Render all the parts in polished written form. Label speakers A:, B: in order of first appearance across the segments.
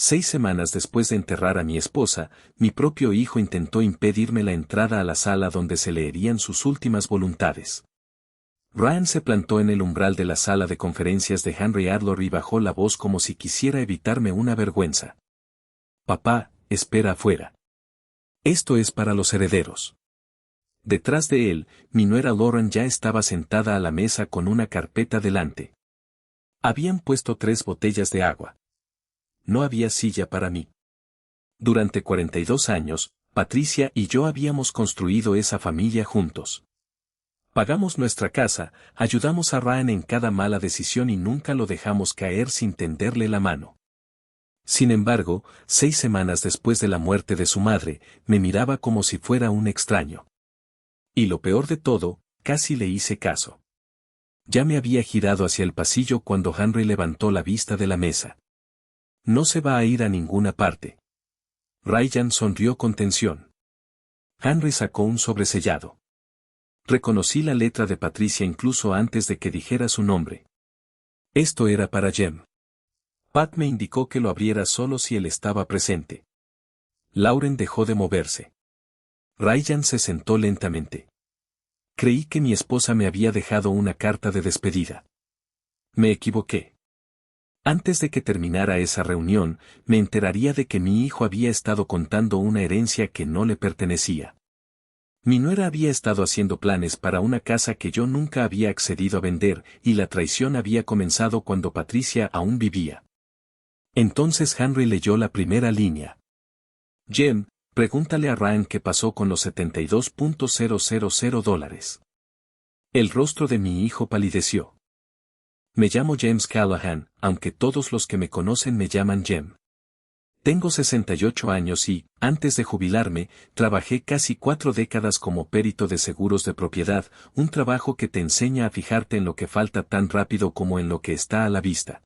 A: 6 semanas después de enterrar a mi esposa, mi propio hijo intentó impedirme la entrada a la sala donde se leerían sus últimas voluntades. Ryan se plantó en el umbral de la sala de conferencias de Henry Adler y bajó la voz como si quisiera evitarme una vergüenza. Papá, espera afuera. Esto es para los herederos. Detrás de él, mi nuera Lauren ya estaba sentada a la mesa con una carpeta delante. Habían puesto 3 botellas de agua. No había silla para mí. Durante 42 años, Patricia y yo habíamos construido esa familia juntos. Pagamos nuestra casa, ayudamos a Ryan en cada mala decisión y nunca lo dejamos caer sin tenderle la mano. Sin embargo, 6 semanas después de la muerte de su madre, me miraba como si fuera un extraño. Y lo peor de todo, casi le hice caso. Ya me había girado hacia el pasillo cuando Henry levantó la vista de la mesa. No se va a ir a ninguna parte. Ryan sonrió con tensión. Henry sacó un sobresellado. Reconocí la letra de Patricia incluso antes de que dijera su nombre. Esto era para Jem. Pat me indicó que lo abriera solo si él estaba presente. Lauren dejó de moverse. Ryan se sentó lentamente. Creí que mi esposa me había dejado una carta de despedida. Me equivoqué. Antes de que terminara esa reunión, me enteraría de que mi hijo había estado contando una herencia que no le pertenecía. Mi nuera había estado haciendo planes para una casa que yo nunca había accedido a vender, y la traición había comenzado cuando Patricia aún vivía. Entonces Henry leyó la primera línea. Jem, pregúntale a Ryan qué pasó con los $72,000. El rostro de mi hijo palideció. Me llamo James Callahan, aunque todos los que me conocen me llaman Jem. Tengo 68 años y, antes de jubilarme, trabajé casi 4 décadas como perito de seguros de propiedad, un trabajo que te enseña a fijarte en lo que falta tan rápido como en lo que está a la vista.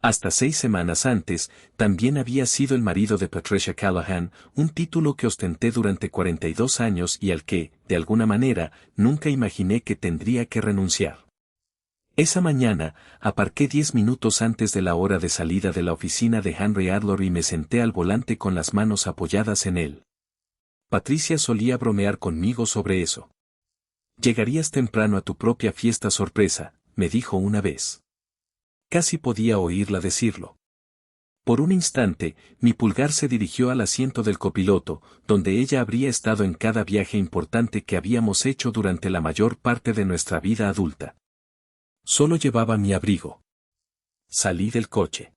A: Hasta 6 semanas antes, también había sido el marido de Patricia Callahan, un título que ostenté durante 42 años y al que, de alguna manera, nunca imaginé que tendría que renunciar. Esa mañana, aparqué 10 minutos antes de la hora de salida de la oficina de Henry Adler y me senté al volante con las manos apoyadas en él. Patricia solía bromear conmigo sobre eso. Llegarías temprano a tu propia fiesta sorpresa, me dijo una vez. Casi podía oírla decirlo. Por un instante, mi pulgar se dirigió al asiento del copiloto, donde ella habría estado en cada viaje importante que habíamos hecho durante la mayor parte de nuestra vida adulta. Solo llevaba mi abrigo. Salí del coche.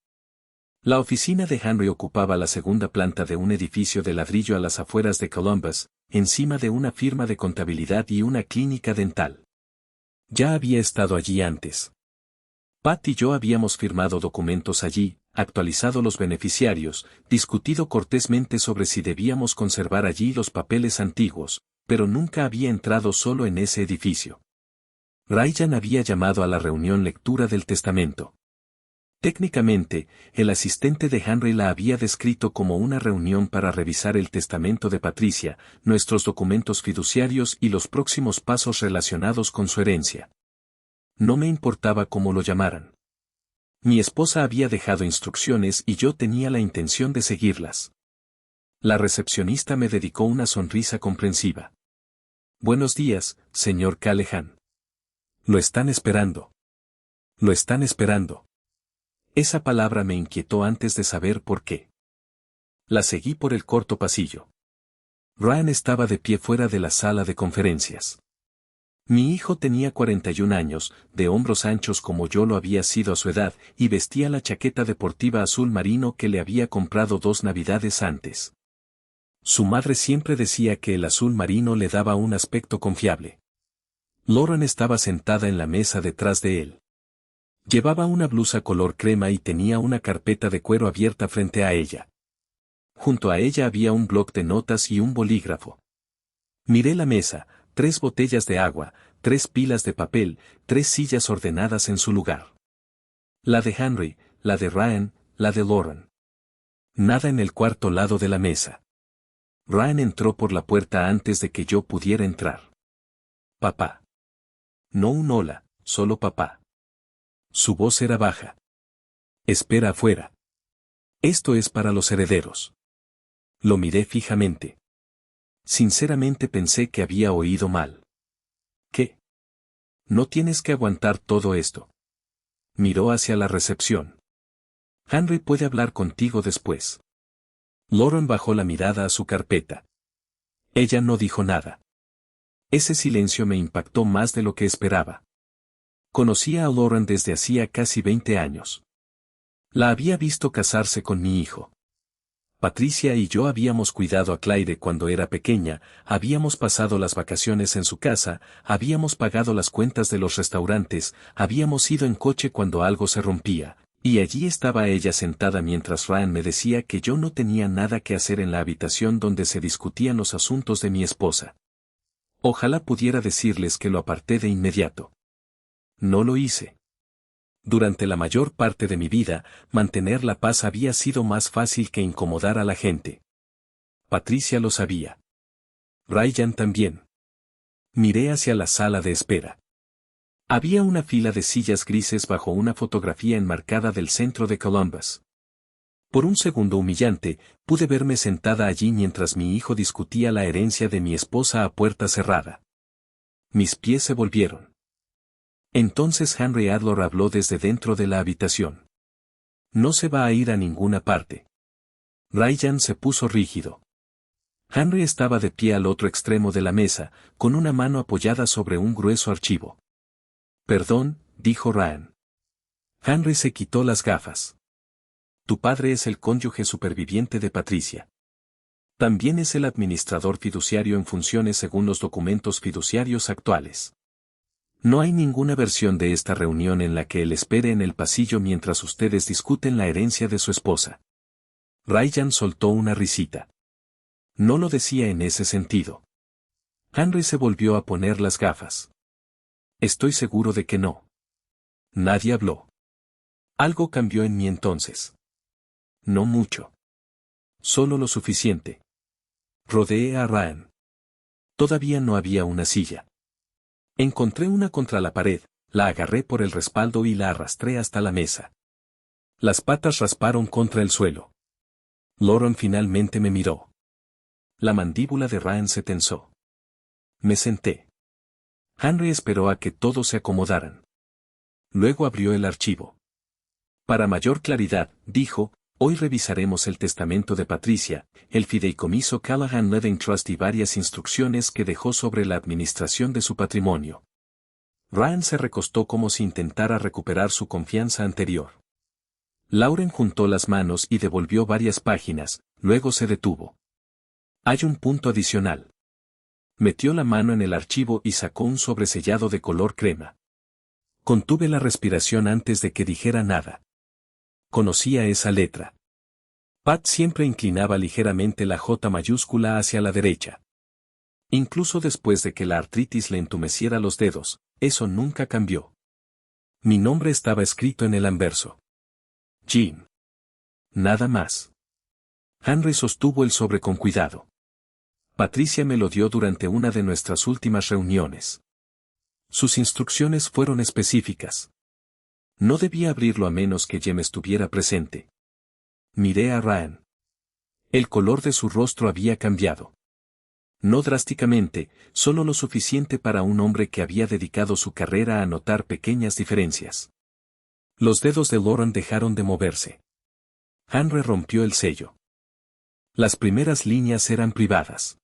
A: La oficina de Henry ocupaba la segunda planta de un edificio de ladrillo a las afueras de Columbus, encima de una firma de contabilidad y una clínica dental. Ya había estado allí antes. Pat y yo habíamos firmado documentos allí, actualizado los beneficiarios, discutido cortésmente sobre si debíamos conservar allí los papeles antiguos, pero nunca había entrado solo en ese edificio. Ryan había llamado a la reunión lectura del testamento. Técnicamente, el asistente de Henry la había descrito como una reunión para revisar el testamento de Patricia, nuestros documentos fiduciarios y los próximos pasos relacionados con su herencia. No me importaba cómo lo llamaran. Mi esposa había dejado instrucciones y yo tenía la intención de seguirlas. La recepcionista me dedicó una sonrisa comprensiva. Buenos días, señor Callahan. Lo están esperando. Lo están esperando. Esa palabra me inquietó antes de saber por qué. La seguí por el corto pasillo. Ryan estaba de pie fuera de la sala de conferencias. Mi hijo tenía 41 años, de hombros anchos como yo lo había sido a su edad, y vestía la chaqueta deportiva azul marino que le había comprado 2 navidades antes. Su madre siempre decía que el azul marino le daba un aspecto confiable. Lauren estaba sentada en la mesa detrás de él. Llevaba una blusa color crema y tenía una carpeta de cuero abierta frente a ella. Junto a ella había un bloc de notas y un bolígrafo. Miré la mesa, 3 botellas de agua, 3 pilas de papel, 3 sillas ordenadas en su lugar. La de Henry, la de Ryan, la de Lauren. Nada en el cuarto lado de la mesa. Ryan entró por la puerta antes de que yo pudiera entrar. Papá. No un hola, solo papá. Su voz era baja. Espera afuera. Esto es para los herederos. Lo miré fijamente. Sinceramente pensé que había oído mal. ¿Qué? No tienes que aguantar todo esto. Miró hacia la recepción. Henry puede hablar contigo después. Lauren bajó la mirada a su carpeta. Ella no dijo nada. Ese silencio me impactó más de lo que esperaba. Conocía a Lauren desde hacía casi 20 años. La había visto casarse con mi hijo. Patricia y yo habíamos cuidado a Claire cuando era pequeña, habíamos pasado las vacaciones en su casa, habíamos pagado las cuentas de los restaurantes, habíamos ido en coche cuando algo se rompía, y allí estaba ella sentada mientras Ryan me decía que yo no tenía nada que hacer en la habitación donde se discutían los asuntos de mi esposa. Ojalá pudiera decirles que lo aparté de inmediato. No lo hice. Durante la mayor parte de mi vida, mantener la paz había sido más fácil que incomodar a la gente. Patricia lo sabía. Ryan también. Miré hacia la sala de espera. Había una fila de sillas grises bajo una fotografía enmarcada del centro de Columbus. Por un segundo humillante, pude verme sentada allí mientras mi hijo discutía la herencia de mi esposa a puerta cerrada. Mis pies se volvieron. Entonces Henry Adler habló desde dentro de la habitación. No se va a ir a ninguna parte. Ryan se puso rígido. Henry estaba de pie al otro extremo de la mesa, con una mano apoyada sobre un grueso archivo. Perdón, dijo Ryan. Henry se quitó las gafas. Tu padre es el cónyuge superviviente de Patricia. También es el administrador fiduciario en funciones según los documentos fiduciarios actuales. No hay ninguna versión de esta reunión en la que él espere en el pasillo mientras ustedes discuten la herencia de su esposa. Ryan soltó una risita. No lo decía en ese sentido. Henry se volvió a poner las gafas. Estoy seguro de que no. Nadie habló. Algo cambió en mí entonces. No mucho. Solo lo suficiente. Rodeé a Ryan. Todavía no había una silla. Encontré una contra la pared, la agarré por el respaldo y la arrastré hasta la mesa. Las patas rasparon contra el suelo. Lauren finalmente me miró. La mandíbula de Ryan se tensó. Me senté. Henry esperó a que todos se acomodaran. Luego abrió el archivo. Para mayor claridad, dijo, hoy revisaremos el testamento de Patricia, el fideicomiso Callahan Living Trust y varias instrucciones que dejó sobre la administración de su patrimonio. Ryan se recostó como si intentara recuperar su confianza anterior. Lauren juntó las manos y devolvió varias páginas, luego se detuvo. Hay un punto adicional. Metió la mano en el archivo y sacó un sobresellado de color crema. Contuve la respiración antes de que dijera nada. Conocía esa letra. Pat siempre inclinaba ligeramente la J mayúscula hacia la derecha. Incluso después de que la artritis le entumeciera los dedos, eso nunca cambió. Mi nombre estaba escrito en el anverso. Jim. Nada más. Henry sostuvo el sobre con cuidado. Patricia me lo dio durante una de nuestras últimas reuniones. Sus instrucciones fueron específicas. No debía abrirlo a menos que Jem estuviera presente. Miré a Ryan. El color de su rostro había cambiado. No drásticamente, solo lo suficiente para un hombre que había dedicado su carrera a notar pequeñas diferencias. Los dedos de Lauren dejaron de moverse. Henry rompió el sello. Las primeras líneas eran privadas.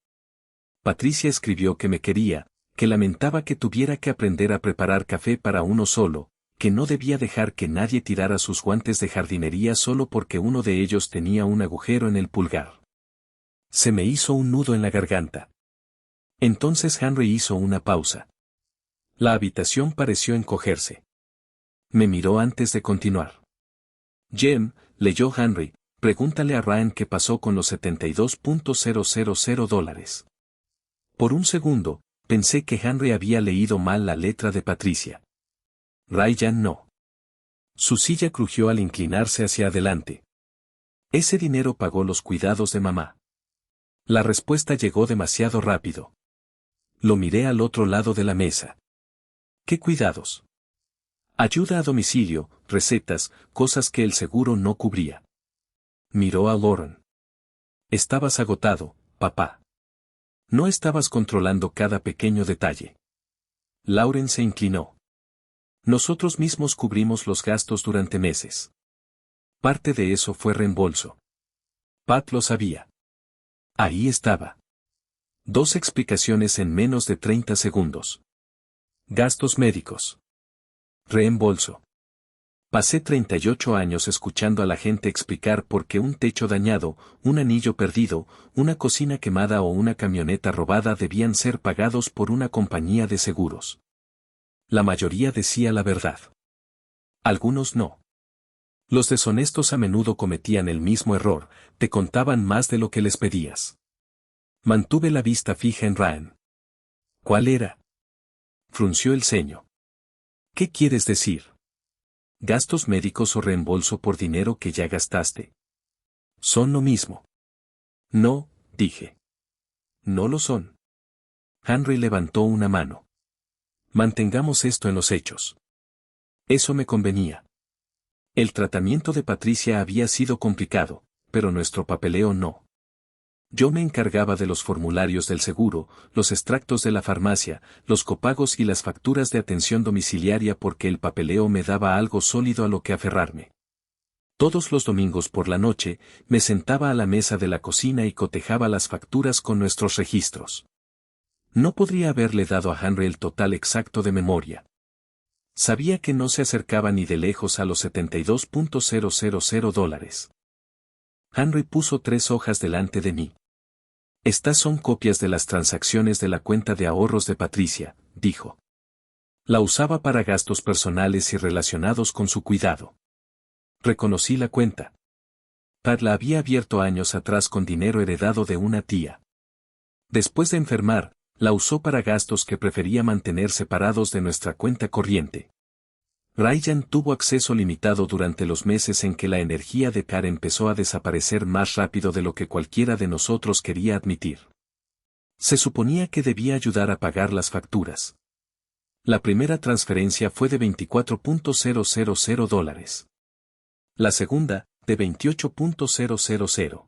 A: Patricia escribió que me quería, que lamentaba que tuviera que aprender a preparar café para uno solo, que no debía dejar que nadie tirara sus guantes de jardinería solo porque uno de ellos tenía un agujero en el pulgar. Se me hizo un nudo en la garganta. Entonces Henry hizo una pausa. La habitación pareció encogerse. Me miró antes de continuar. Jem, leyó Henry, pregúntale a Ryan qué pasó con los $72,000. Por un segundo, pensé que Henry había leído mal la letra de Patricia. Ryan no. Su silla crujió al inclinarse hacia adelante. Ese dinero pagó los cuidados de mamá. La respuesta llegó demasiado rápido. Lo miré al otro lado de la mesa. ¿Qué cuidados? Ayuda a domicilio, recetas, cosas que el seguro no cubría. Miró a Lauren. Estabas agotado, papá. No estabas controlando cada pequeño detalle. Lauren se inclinó. Nosotros mismos cubrimos los gastos durante meses. Parte de eso fue reembolso. Pat lo sabía. Ahí estaba. 2 explicaciones en menos de 30 segundos. Gastos médicos. Reembolso. Pasé 38 años escuchando a la gente explicar por qué un techo dañado, un anillo perdido, una cocina quemada o una camioneta robada debían ser pagados por una compañía de seguros. La mayoría decía la verdad. Algunos no. Los deshonestos a menudo cometían el mismo error, te contaban más de lo que les pedías. Mantuve la vista fija en Ryan. ¿Cuál era? Frunció el ceño. ¿Qué quieres decir? ¿Gastos médicos o reembolso por dinero que ya gastaste? Son lo mismo. No, dije. No lo son. Henry levantó una mano. Mantengamos esto en los hechos. Eso me convenía. El tratamiento de Patricia había sido complicado, pero nuestro papeleo no. Yo me encargaba de los formularios del seguro, los extractos de la farmacia, los copagos y las facturas de atención domiciliaria porque el papeleo me daba algo sólido a lo que aferrarme. Todos los domingos por la noche, me sentaba a la mesa de la cocina y cotejaba las facturas con nuestros registros. No podría haberle dado a Henry el total exacto de memoria. Sabía que no se acercaba ni de lejos a los $72,000. Henry puso 3 hojas delante de mí. Estas son copias de las transacciones de la cuenta de ahorros de Patricia, dijo. La usaba para gastos personales y relacionados con su cuidado. Reconocí la cuenta. Pat la había abierto años atrás con dinero heredado de una tía. Después de enfermar, la usó para gastos que prefería mantener separados de nuestra cuenta corriente. Ryan tuvo acceso limitado durante los meses en que la energía de Pat empezó a desaparecer más rápido de lo que cualquiera de nosotros quería admitir. Se suponía que debía ayudar a pagar las facturas. La primera transferencia fue de $24,000. La segunda, de $28,000.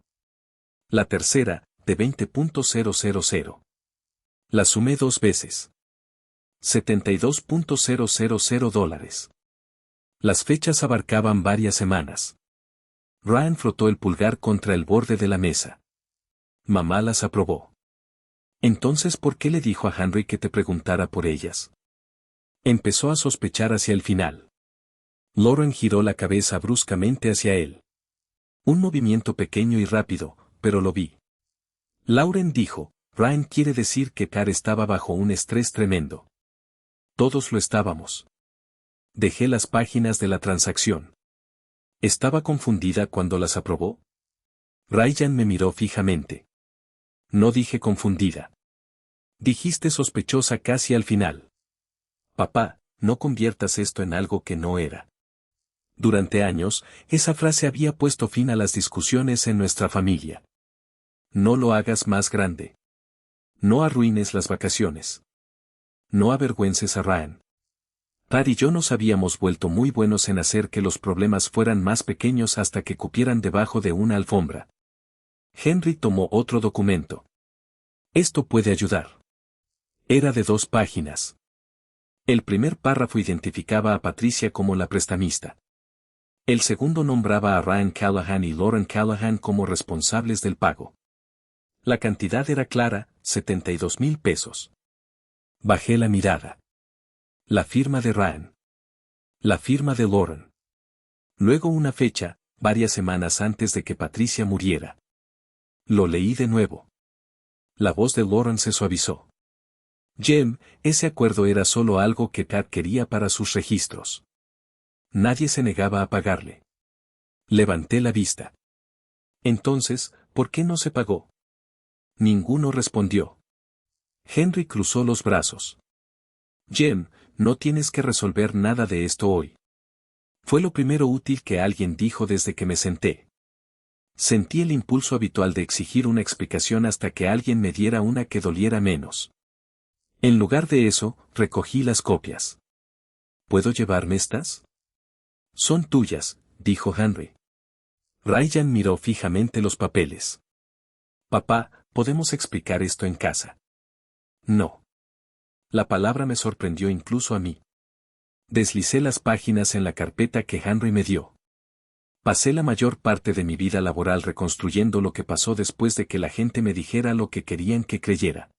A: La tercera, de $20,000. La sumé 2 veces. $72,000. Las fechas abarcaban varias semanas. Ryan frotó el pulgar contra el borde de la mesa. Mamá las aprobó. Entonces, ¿por qué le dijo a Henry que te preguntara por ellas? Empezó a sospechar hacia el final. Lauren giró la cabeza bruscamente hacia él. Un movimiento pequeño y rápido, pero lo vi. Lauren dijo, Ryan quiere decir que Car estaba bajo un estrés tremendo. Todos lo estábamos. Dejé las páginas de la transacción. ¿Estaba confundida cuando las aprobó? Ryan me miró fijamente. No dije confundida. Dijiste sospechosa casi al final. Papá, no conviertas esto en algo que no era. Durante años, esa frase había puesto fin a las discusiones en nuestra familia. No lo hagas más grande. No arruines las vacaciones. No avergüences a Ryan. Pat y yo nos habíamos vuelto muy buenos en hacer que los problemas fueran más pequeños hasta que cupieran debajo de una alfombra. Henry tomó otro documento. Esto puede ayudar. Era de 2 páginas. El primer párrafo identificaba a Patricia como la prestamista. El segundo nombraba a Ryan Callahan y Lauren Callahan como responsables del pago. La cantidad era clara, $72,000. Bajé la mirada. La firma de Ryan. La firma de Lauren. Luego una fecha, varias semanas antes de que Patricia muriera. Lo leí de nuevo. La voz de Lauren se suavizó. Jem, ese acuerdo era solo algo que Pat quería para sus registros. Nadie se negaba a pagarle. Levanté la vista. Entonces, ¿por qué no se pagó? Ninguno respondió. Henry cruzó los brazos. Jem, no tienes que resolver nada de esto hoy. Fue lo primero útil que alguien dijo desde que me senté. Sentí el impulso habitual de exigir una explicación hasta que alguien me diera una que doliera menos. En lugar de eso, recogí las copias. ¿Puedo llevarme estas? Son tuyas, dijo Henry. Ryan miró fijamente los papeles. Papá, ¿podemos explicar esto en casa? No. La palabra me sorprendió incluso a mí. Deslicé las páginas en la carpeta que Henry me dio. Pasé la mayor parte de mi vida laboral reconstruyendo lo que pasó después de que la gente me dijera lo que querían que creyera.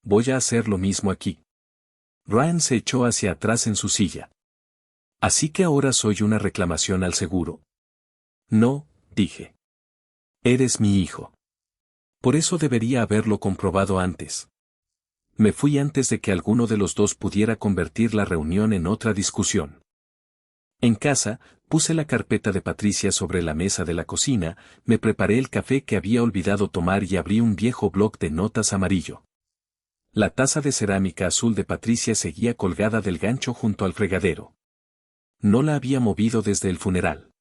A: Voy a hacer lo mismo aquí. Ryan se echó hacia atrás en su silla. ¿Así que ahora soy una reclamación al seguro? No, dije. Eres mi hijo. Por eso debería haberlo comprobado antes. Me fui antes de que alguno de los dos pudiera convertir la reunión en otra discusión. En casa, puse la carpeta de Patricia sobre la mesa de la cocina, me preparé el café que había olvidado tomar y abrí un viejo bloc de notas amarillo. La taza de cerámica azul de Patricia seguía colgada del gancho junto al fregadero. No la había movido desde el funeral.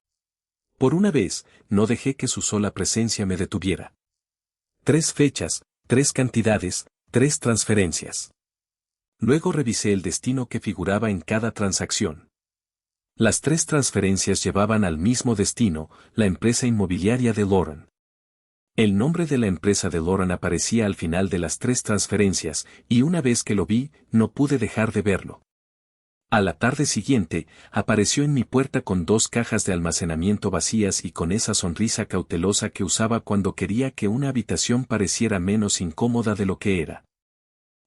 A: Por una vez, no dejé que su sola presencia me detuviera. 3 fechas, 3 cantidades, 3 transferencias. Luego revisé el destino que figuraba en cada transacción. Las 3 transferencias llevaban al mismo destino, la empresa inmobiliaria de Lauren. El nombre de la empresa de Lauren aparecía al final de las 3 transferencias, y una vez que lo vi, no pude dejar de verlo. A la tarde siguiente, apareció en mi puerta con 2 cajas de almacenamiento vacías y con esa sonrisa cautelosa que usaba cuando quería que una habitación pareciera menos incómoda de lo que era.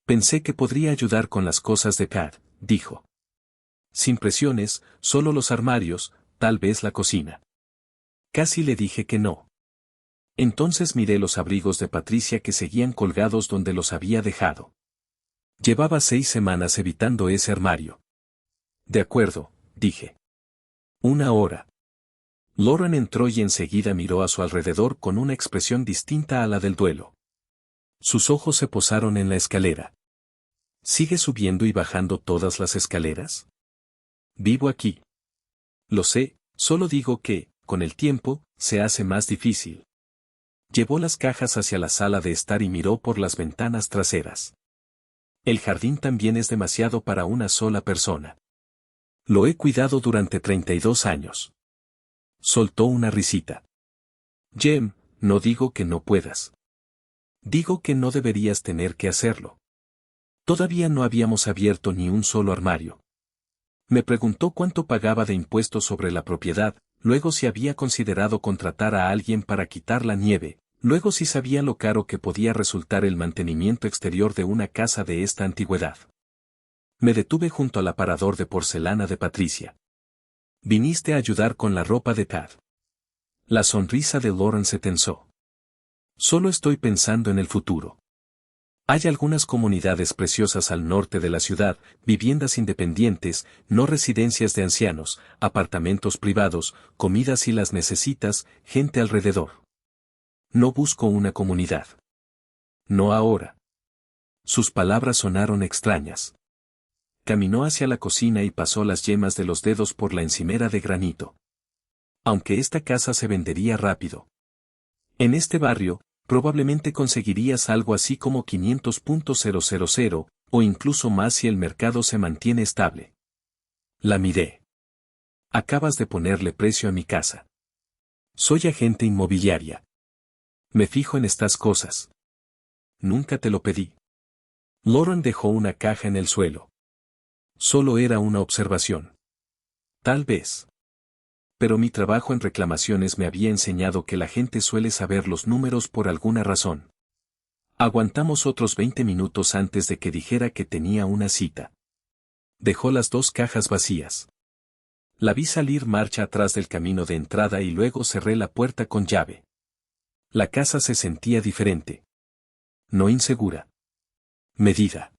A: Pensé que podría ayudar con las cosas de Pat, dijo. Sin presiones, solo los armarios, tal vez la cocina. Casi le dije que no. Entonces miré los abrigos de Patricia que seguían colgados donde los había dejado. Llevaba 6 semanas evitando ese armario. De acuerdo, dije. 1 hora. Lauren entró y enseguida miró a su alrededor con una expresión distinta a la del duelo. Sus ojos se posaron en la escalera. ¿Sigue subiendo y bajando todas las escaleras? Vivo aquí. Lo sé, solo digo que, con el tiempo, se hace más difícil. Llevó las cajas hacia la sala de estar y miró por las ventanas traseras. El jardín también es demasiado para una sola persona. Lo he cuidado durante 32 años. Soltó una risita. Jem, no digo que no puedas. Digo que no deberías tener que hacerlo. Todavía no habíamos abierto ni un solo armario. Me preguntó cuánto pagaba de impuestos sobre la propiedad, luego si había considerado contratar a alguien para quitar la nieve, luego si sabía lo caro que podía resultar el mantenimiento exterior de una casa de esta antigüedad. Me detuve junto al aparador de porcelana de Patricia. Viniste a ayudar con la ropa de Tad. La sonrisa de Lauren se tensó. Solo estoy pensando en el futuro. Hay algunas comunidades preciosas al norte de la ciudad, viviendas independientes, no residencias de ancianos, apartamentos privados, comidas si las necesitas, gente alrededor. No busco una comunidad. No ahora. Sus palabras sonaron extrañas. Caminó hacia la cocina y pasó las yemas de los dedos por la encimera de granito. Aunque esta casa se vendería rápido. En este barrio, probablemente conseguirías algo así como 500.000, o incluso más si el mercado se mantiene estable. La miré. Acabas de ponerle precio a mi casa. Soy agente inmobiliaria. Me fijo en estas cosas. Nunca te lo pedí. Lauren dejó una caja en el suelo. Solo era una observación. Tal vez. Pero mi trabajo en reclamaciones me había enseñado que la gente suele saber los números por alguna razón. Aguantamos otros 20 minutos antes de que dijera que tenía una cita. Dejó las 2 cajas vacías. La vi salir marcha atrás del camino de entrada y luego cerré la puerta con llave. La casa se sentía diferente. No insegura. Medida.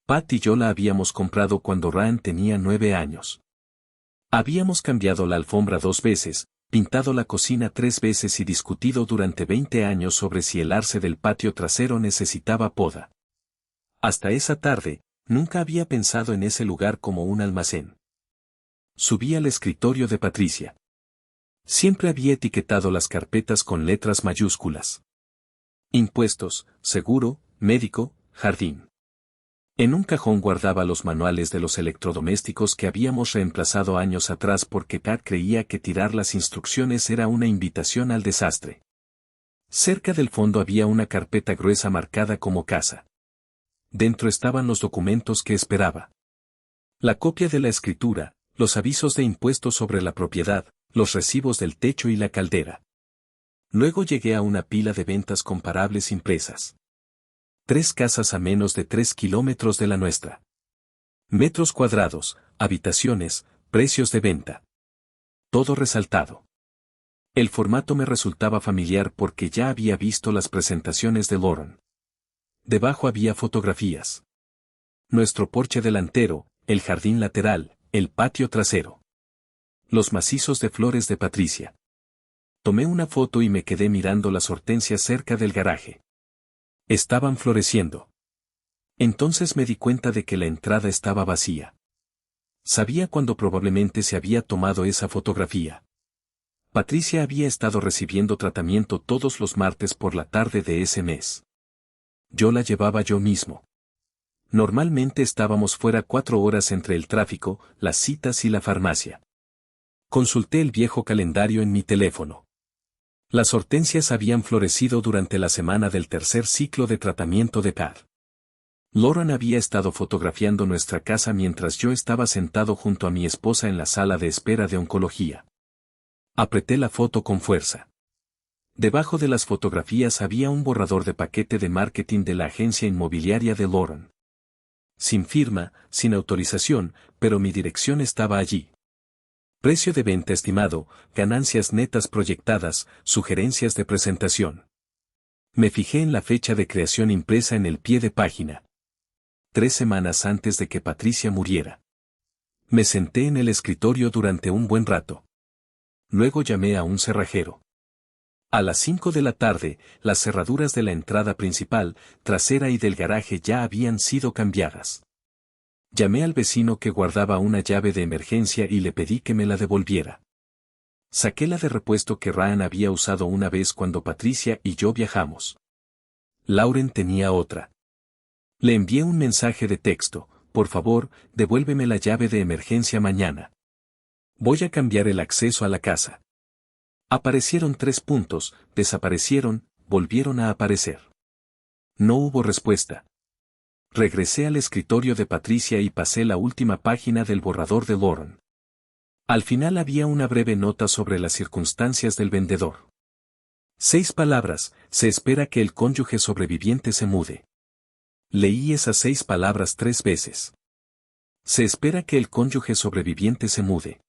A: Pat y yo la habíamos comprado cuando Ryan tenía 9 años. Habíamos cambiado la alfombra 2 veces, pintado la cocina 3 veces y discutido durante 20 años sobre si el arce del patio trasero necesitaba poda. Hasta esa tarde, nunca había pensado en ese lugar como un almacén. Subí al escritorio de Patricia. Siempre había etiquetado las carpetas con letras mayúsculas. Impuestos, seguro, médico, jardín. En un cajón guardaba los manuales de los electrodomésticos que habíamos reemplazado años atrás porque Pat creía que tirar las instrucciones era una invitación al desastre. Cerca del fondo había una carpeta gruesa marcada como casa. Dentro estaban los documentos que esperaba. La copia de la escritura, los avisos de impuestos sobre la propiedad, los recibos del techo y la caldera. Luego llegué a una pila de ventas comparables impresas. 3 casas a menos de 3 kilómetros de la nuestra. Metros cuadrados, habitaciones, precios de venta. Todo resaltado. El formato me resultaba familiar porque ya había visto las presentaciones de Lauren. Debajo había fotografías. Nuestro porche delantero, el jardín lateral, el patio trasero. Los macizos de flores de Patricia. Tomé una foto y me quedé mirando las hortensias cerca del garaje. Estaban floreciendo. Entonces me di cuenta de que la entrada estaba vacía. Sabía cuándo probablemente se había tomado esa fotografía. Patricia había estado recibiendo tratamiento todos los martes por la tarde de ese mes. Yo la llevaba yo mismo. Normalmente estábamos fuera 4 horas entre el tráfico, las citas y la farmacia. Consulté el viejo calendario en mi teléfono. Las hortensias habían florecido durante la semana del tercer ciclo de tratamiento de Pat. Lauren había estado fotografiando nuestra casa mientras yo estaba sentado junto a mi esposa en la sala de espera de oncología. Apreté la foto con fuerza. Debajo de las fotografías había un borrador de paquete de marketing de la agencia inmobiliaria de Lauren. Sin firma, sin autorización, pero mi dirección estaba allí. Precio de venta estimado, ganancias netas proyectadas, sugerencias de presentación. Me fijé en la fecha de creación impresa en el pie de página. 3 semanas antes de que Patricia muriera. Me senté en el escritorio durante un buen rato. Luego llamé a un cerrajero. A las 5 de la tarde, las cerraduras de la entrada principal, trasera y del garaje ya habían sido cambiadas. Llamé al vecino que guardaba una llave de emergencia y le pedí que me la devolviera. Saqué la de repuesto que Ryan había usado una vez cuando Patricia y yo viajamos. Lauren tenía otra. Le envié un mensaje de texto: por favor, devuélveme la llave de emergencia mañana. Voy a cambiar el acceso a la casa. Aparecieron 3 puntos, desaparecieron, volvieron a aparecer. No hubo respuesta. Regresé al escritorio de Patricia y pasé la última página del borrador de Lauren. Al final había una breve nota sobre las circunstancias del vendedor. 6 palabras: se espera que el cónyuge sobreviviente se mude. Leí esas 6 palabras 3 veces. Se espera que el cónyuge sobreviviente se mude.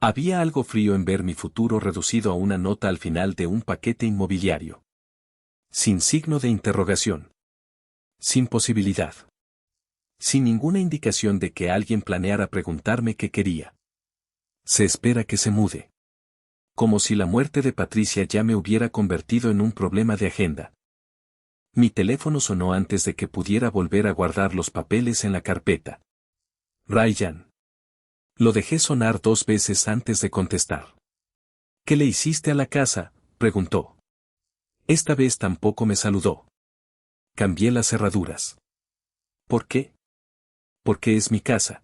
A: Había algo frío en ver mi futuro reducido a una nota al final de un paquete inmobiliario. Sin signo de interrogación. Sin posibilidad. Sin ninguna indicación de que alguien planeara preguntarme qué quería. Se espera que se mude. Como si la muerte de Patricia ya me hubiera convertido en un problema de agenda. Mi teléfono sonó antes de que pudiera volver a guardar los papeles en la carpeta. Ryan. Lo dejé sonar 2 veces antes de contestar. ¿Qué le hiciste a la casa?, preguntó. Esta vez tampoco me saludó. Cambié las cerraduras. ¿Por qué? Porque es mi casa.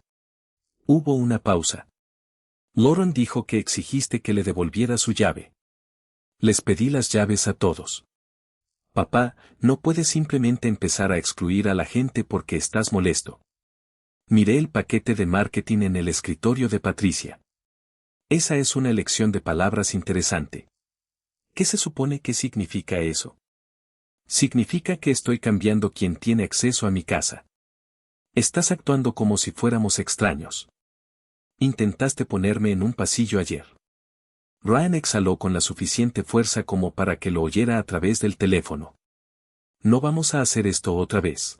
A: Hubo una pausa. Lauren dijo que exigiste que le devolviera su llave. Les pedí las llaves a todos. Papá, no puedes simplemente empezar a excluir a la gente porque estás molesto. Miré el paquete de marketing en el escritorio de Patricia. Esa es una elección de palabras interesante. ¿Qué se supone que significa eso? Significa que estoy cambiando quién tiene acceso a mi casa. Estás actuando como si fuéramos extraños. Intentaste ponerme en un pasillo ayer. Ryan exhaló con la suficiente fuerza como para que lo oyera a través del teléfono. No vamos a hacer esto otra vez.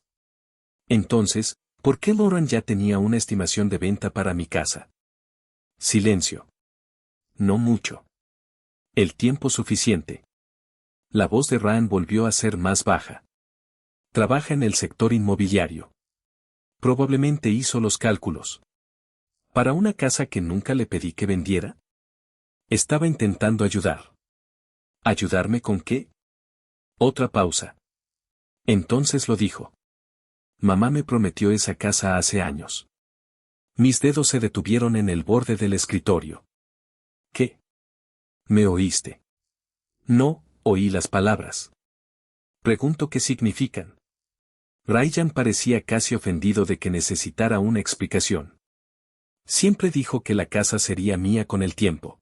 A: Entonces, ¿por qué Lauren ya tenía una estimación de venta para mi casa? Silencio. No mucho. El tiempo suficiente. La voz de Ryan volvió a ser más baja. Trabaja en el sector inmobiliario. Probablemente hizo los cálculos. ¿Para una casa que nunca le pedí que vendiera? Estaba intentando ayudar. ¿Ayudarme con qué? Otra pausa. Entonces lo dijo. Mamá me prometió esa casa hace años. Mis dedos se detuvieron en el borde del escritorio. ¿Qué? ¿Me oíste? No, oí las palabras. Pregunto qué significan. Ryan parecía casi ofendido de que necesitara una explicación. Siempre dijo que la casa sería mía con el tiempo.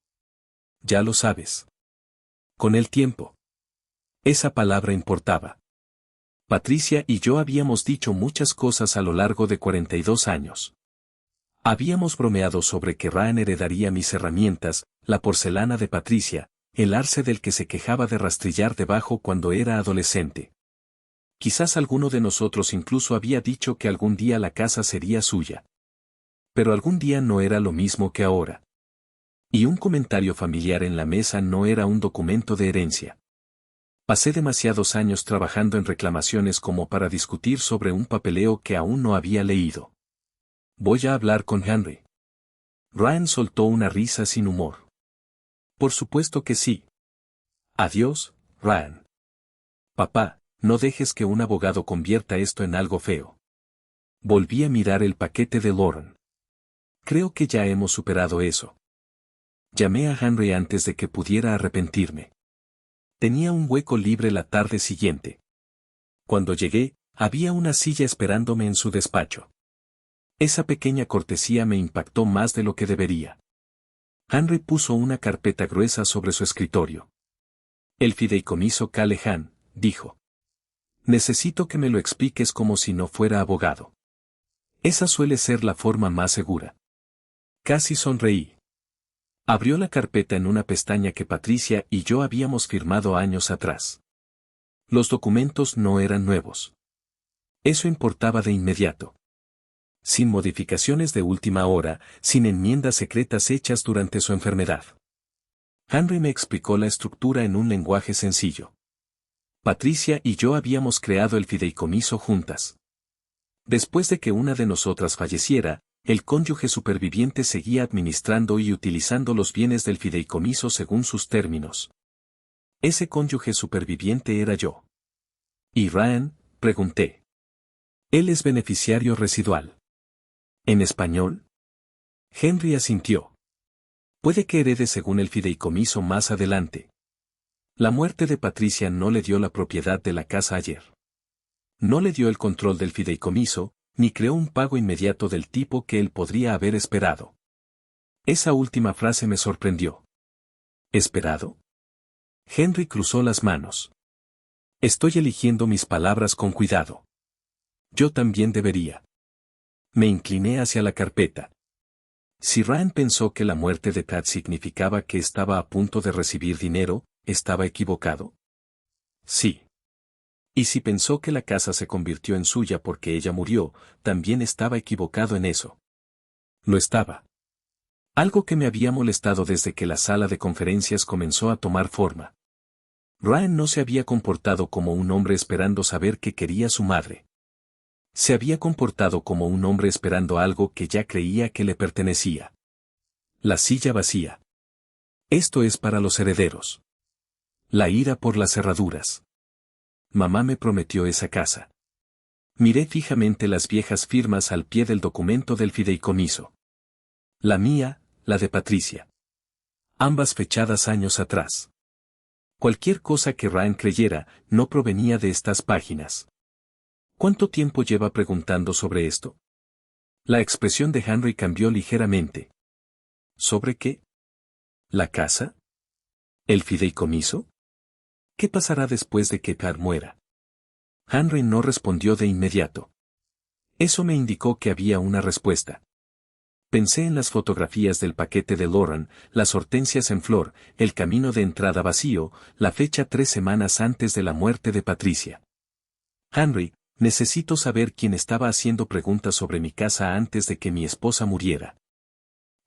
A: Ya lo sabes. Con el tiempo. Esa palabra importaba. Patricia y yo habíamos dicho muchas cosas a lo largo de 42 años. Habíamos bromeado sobre que Ryan heredaría mis herramientas, la porcelana de Patricia, el arce del que se quejaba de rastrillar debajo cuando era adolescente. Quizás alguno de nosotros incluso había dicho que algún día la casa sería suya. Pero algún día no era lo mismo que ahora. Y un comentario familiar en la mesa no era un documento de herencia. Pasé demasiados años trabajando en reclamaciones como para discutir sobre un papeleo que aún no había leído. Voy a hablar con Henry. Ryan soltó una risa sin humor. Por supuesto que sí. Adiós, Ryan. Papá, no dejes que un abogado convierta esto en algo feo. Volví a mirar el paquete de Lauren. Creo que ya hemos superado eso. Llamé a Henry antes de que pudiera arrepentirme. Tenía un hueco libre la tarde siguiente. Cuando llegué, había una silla esperándome en su despacho. Esa pequeña cortesía me impactó más de lo que debería. Henry puso una carpeta gruesa sobre su escritorio. El fideicomiso Callahan, dijo. Necesito que me lo expliques como si no fuera abogado. Esa suele ser la forma más segura. Casi sonreí. Abrió la carpeta en una pestaña que Patricia y yo habíamos firmado años atrás. Los documentos no eran nuevos. Eso importaba de inmediato. Sin modificaciones de última hora, sin enmiendas secretas hechas durante su enfermedad. Henry me explicó la estructura en un lenguaje sencillo. Patricia y yo habíamos creado el fideicomiso juntas. Después de que una de nosotras falleciera, el cónyuge superviviente seguía administrando y utilizando los bienes del fideicomiso según sus términos. Ese cónyuge superviviente era yo. ¿Y Ryan? Pregunté. Él es beneficiario residual. ¿En español? Henry asintió. Puede que herede según el fideicomiso más adelante. La muerte de Patricia no le dio la propiedad de la casa ayer. No le dio el control del fideicomiso, ni creó un pago inmediato del tipo que él podría haber esperado. Esa última frase me sorprendió. ¿Esperado? Henry cruzó las manos. Estoy eligiendo mis palabras con cuidado. Yo también debería. Me incliné hacia la carpeta. Si Ryan pensó que la muerte de Pat significaba que estaba a punto de recibir dinero, ¿estaba equivocado? Sí. Y si pensó que la casa se convirtió en suya porque ella murió, también estaba equivocado en eso. Lo estaba. Algo que me había molestado desde que la sala de conferencias comenzó a tomar forma. Ryan no se había comportado como un hombre esperando saber qué quería su madre. Se había comportado como un hombre esperando algo que ya creía que le pertenecía. La silla vacía. Esto es para los herederos. La ira por las cerraduras. Mamá me prometió esa casa. Miré fijamente las viejas firmas al pie del documento del fideicomiso. La mía, la de Patricia. Ambas fechadas años atrás. Cualquier cosa que Ryan creyera, no provenía de estas páginas. ¿Cuánto tiempo lleva preguntando sobre esto? La expresión de Henry cambió ligeramente. ¿Sobre qué? ¿La casa? ¿El fideicomiso? ¿Qué pasará después de que Pat muera? Henry no respondió de inmediato. Eso me indicó que había una respuesta. Pensé en las fotografías del paquete de Lauren, las hortensias en flor, el camino de entrada vacío, la fecha 3 semanas antes de la muerte de Patricia. Henry, necesito saber quién estaba haciendo preguntas sobre mi casa antes de que mi esposa muriera.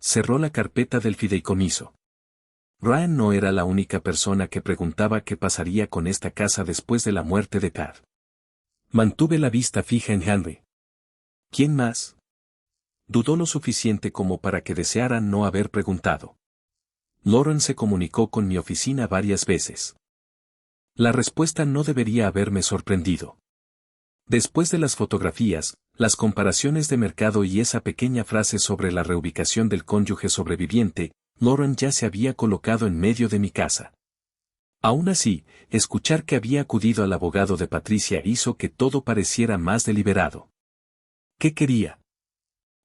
A: Cerró la carpeta del fideicomiso. Ryan no era la única persona que preguntaba qué pasaría con esta casa después de la muerte de Pat. Mantuve la vista fija en Henry. ¿Quién más? Dudó lo suficiente como para que deseara no haber preguntado. Lauren se comunicó con mi oficina varias veces. La respuesta no debería haberme sorprendido. Después de las fotografías, las comparaciones de mercado y esa pequeña frase sobre la reubicación del cónyuge sobreviviente, Lauren ya se había colocado en medio de mi casa. Aún así, escuchar que había acudido al abogado de Patricia hizo que todo pareciera más deliberado. ¿Qué quería?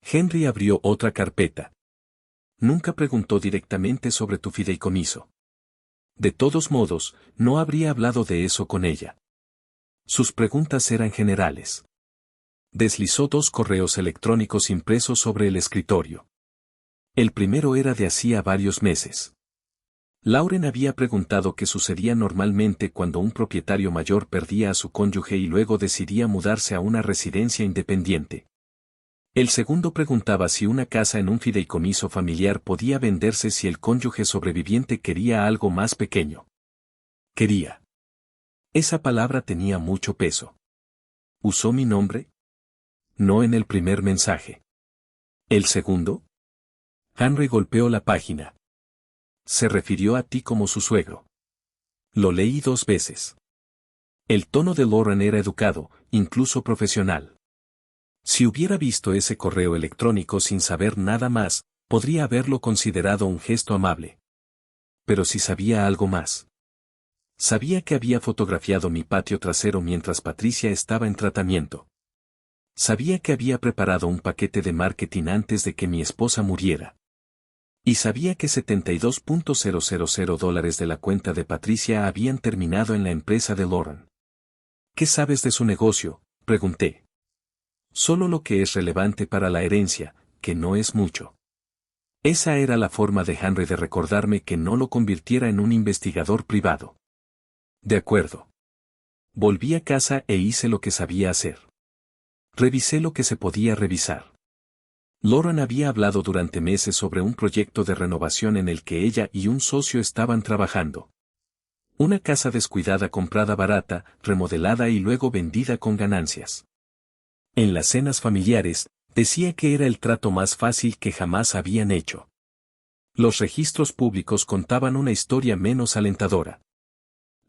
A: Henry abrió otra carpeta. Nunca preguntó directamente sobre tu fideicomiso. De todos modos, no habría hablado de eso con ella. Sus preguntas eran generales. Deslizó 2 correos electrónicos impresos sobre el escritorio. El primero era de hacía varios meses. Lauren había preguntado qué sucedía normalmente cuando un propietario mayor perdía a su cónyuge y luego decidía mudarse a una residencia independiente. El segundo preguntaba si una casa en un fideicomiso familiar podía venderse si el cónyuge sobreviviente quería algo más pequeño. Quería. Esa palabra tenía mucho peso. ¿Usó mi nombre? No en el primer mensaje. ¿El segundo? Henry golpeó la página. Se refirió a ti como su suegro. Lo leí 2 veces. El tono de Lauren era educado, incluso profesional. Si hubiera visto ese correo electrónico sin saber nada más, podría haberlo considerado un gesto amable. Pero si sabía algo más. Sabía que había fotografiado mi patio trasero mientras Patricia estaba en tratamiento. Sabía que había preparado un paquete de marketing antes de que mi esposa muriera. Y sabía que $72,000 de la cuenta de Patricia habían terminado en la empresa de Lauren. ¿Qué sabes de su negocio?, pregunté. Solo lo que es relevante para la herencia, que no es mucho. Esa era la forma de Henry de recordarme que no lo convirtiera en un investigador privado. De acuerdo. Volví a casa e hice lo que sabía hacer. Revisé lo que se podía revisar. Lauren había hablado durante meses sobre un proyecto de renovación en el que ella y un socio estaban trabajando. Una casa descuidada comprada barata, remodelada y luego vendida con ganancias. En las cenas familiares, decía que era el trato más fácil que jamás habían hecho. Los registros públicos contaban una historia menos alentadora.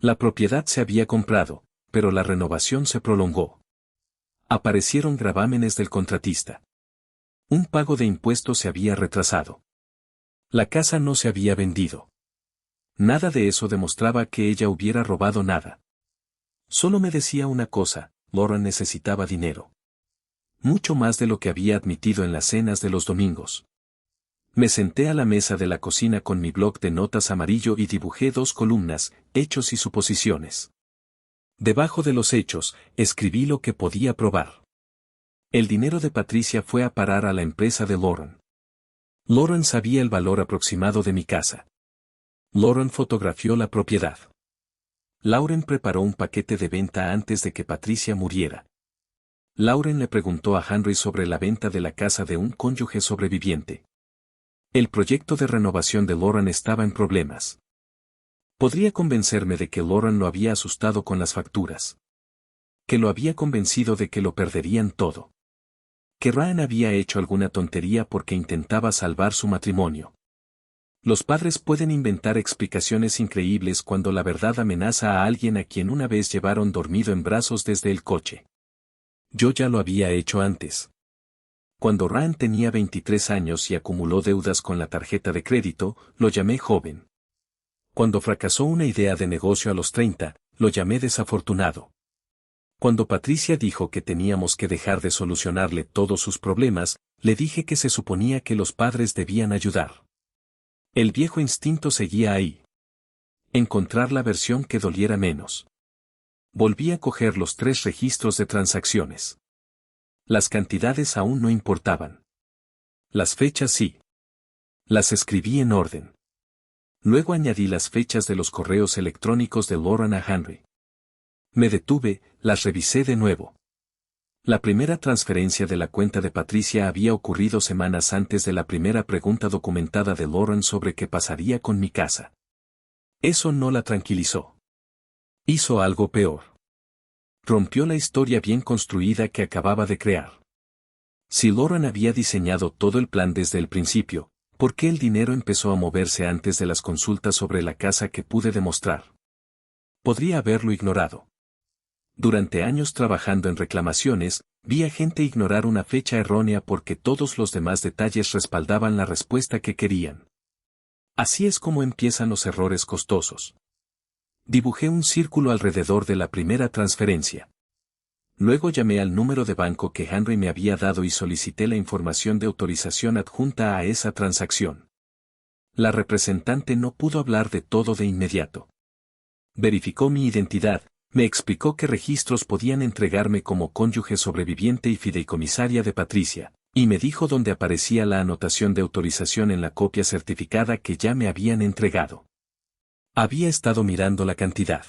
A: La propiedad se había comprado, pero la renovación se prolongó. Aparecieron gravámenes del contratista. Un pago de impuestos se había retrasado. La casa no se había vendido. Nada de eso demostraba que ella hubiera robado nada. Solo me decía una cosa: Lauren necesitaba dinero. Mucho más de lo que había admitido en las cenas de los domingos. Me senté a la mesa de la cocina con mi bloc de notas amarillo y dibujé 2 columnas, hechos y suposiciones. Debajo de los hechos, escribí lo que podía probar. El dinero de Patricia fue a parar a la empresa de Lauren. Lauren sabía el valor aproximado de mi casa. Lauren fotografió la propiedad. Lauren preparó un paquete de venta antes de que Patricia muriera. Lauren le preguntó a Henry sobre la venta de la casa de un cónyuge sobreviviente. El proyecto de renovación de Lauren estaba en problemas. Podría convencerme de que Lauren lo había asustado con las facturas. Que lo había convencido de que lo perderían todo. Que Ryan había hecho alguna tontería porque intentaba salvar su matrimonio. Los padres pueden inventar explicaciones increíbles cuando la verdad amenaza a alguien a quien una vez llevaron dormido en brazos desde el coche. Yo ya lo había hecho antes. Cuando Ryan tenía 23 años y acumuló deudas con la tarjeta de crédito, lo llamé joven. Cuando fracasó una idea de negocio a los 30, lo llamé desafortunado. Cuando Patricia dijo que teníamos que dejar de solucionarle todos sus problemas, le dije que se suponía que los padres debían ayudar. El viejo instinto seguía ahí. Encontrar la versión que doliera menos. Volví a coger los 3 registros de transacciones. Las cantidades aún no importaban. Las fechas sí. Las escribí en orden. Luego añadí las fechas de los correos electrónicos de Lauren a Henry. Me detuve, las revisé de nuevo. La primera transferencia de la cuenta de Patricia había ocurrido semanas antes de la primera pregunta documentada de Lauren sobre qué pasaría con mi casa. Eso no la tranquilizó. Hizo algo peor. Rompió la historia bien construida que acababa de crear. Si Lauren había diseñado todo el plan desde el principio, ¿por qué el dinero empezó a moverse antes de las consultas sobre la casa que pude demostrar? Podría haberlo ignorado. Durante años trabajando en reclamaciones, vi a gente ignorar una fecha errónea porque todos los demás detalles respaldaban la respuesta que querían. Así es como empiezan los errores costosos. Dibujé un círculo alrededor de la primera transferencia. Luego llamé al número de banco que Henry me había dado y solicité la información de autorización adjunta a esa transacción. La representante no pudo hablar de todo de inmediato. Verificó mi identidad, me explicó qué registros podían entregarme como cónyuge sobreviviente y fideicomisaria de Patricia, y me dijo dónde aparecía la anotación de autorización en la copia certificada que ya me habían entregado. Había estado mirando la cantidad.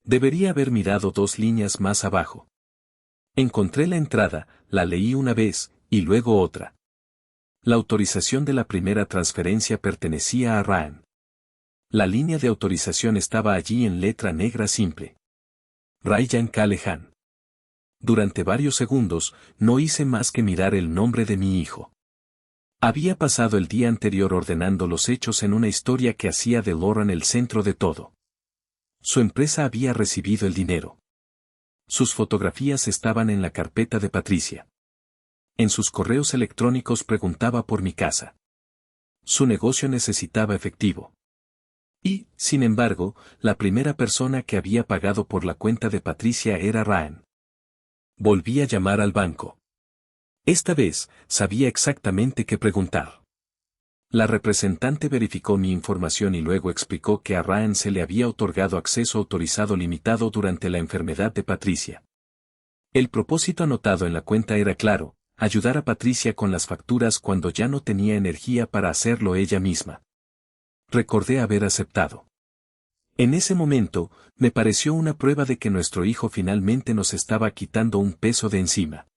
A: Debería haber mirado 2 líneas más abajo. Encontré la entrada, la leí una vez, y luego otra. La autorización de la primera transferencia pertenecía a Ryan. La línea de autorización estaba allí en letra negra simple. Ryan Callahan. Durante varios segundos, no hice más que mirar el nombre de mi hijo. Había pasado el día anterior ordenando los hechos en una historia que hacía de Lauren el centro de todo. Su empresa había recibido el dinero. Sus fotografías estaban en la carpeta de Patricia. En sus correos electrónicos preguntaba por mi casa. Su negocio necesitaba efectivo. Y, sin embargo, la primera persona que había pagado por la cuenta de Patricia era Ryan. Volví a llamar al banco. Esta vez, sabía exactamente qué preguntar. La representante verificó mi información y luego explicó que a Ryan se le había otorgado acceso autorizado limitado durante la enfermedad de Patricia. El propósito anotado en la cuenta era claro, ayudar a Patricia con las facturas cuando ya no tenía energía para hacerlo ella misma. Recordé haber aceptado. En ese momento, me pareció una prueba de que nuestro hijo finalmente nos estaba quitando un peso de encima.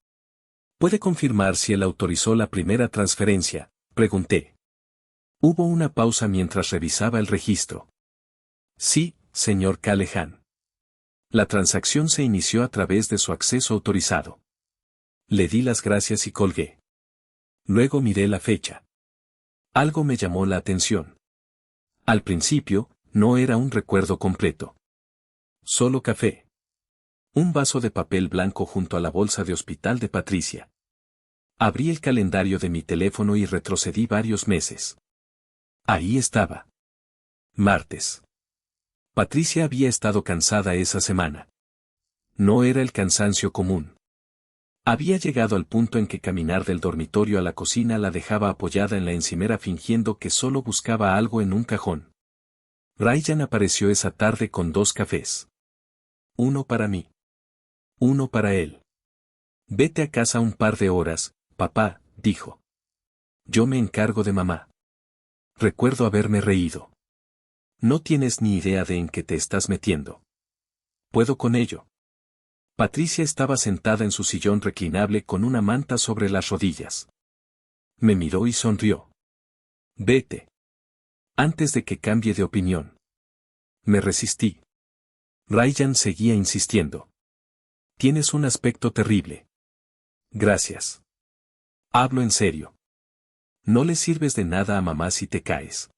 A: ¿Puede confirmar si él autorizó la primera transferencia?, pregunté. Hubo una pausa mientras revisaba el registro. Sí, señor Callahan. La transacción se inició a través de su acceso autorizado. Le di las gracias y colgué. Luego miré la fecha. Algo me llamó la atención. Al principio, no era un recuerdo completo. Solo café. Un vaso de papel blanco junto a la bolsa de hospital de Patricia. Abrí el calendario de mi teléfono y retrocedí varios meses. Ahí estaba. Martes. Patricia había estado cansada esa semana. No era el cansancio común. Había llegado al punto en que caminar del dormitorio a la cocina la dejaba apoyada en la encimera fingiendo que solo buscaba algo en un cajón. Ryan apareció esa tarde con 2 cafés. Uno para mí. Uno para él. Vete a casa un par de horas, papá, dijo. Yo me encargo de mamá. Recuerdo haberme reído. No tienes ni idea de en qué te estás metiendo. ¿Puedo con ello? Patricia estaba sentada en su sillón reclinable con una manta sobre las rodillas. Me miró y sonrió. Vete. Antes de que cambie de opinión. Me resistí. Ryan seguía insistiendo. Tienes un aspecto terrible. Gracias. Hablo en serio. No le sirves de nada a mamá si te caes.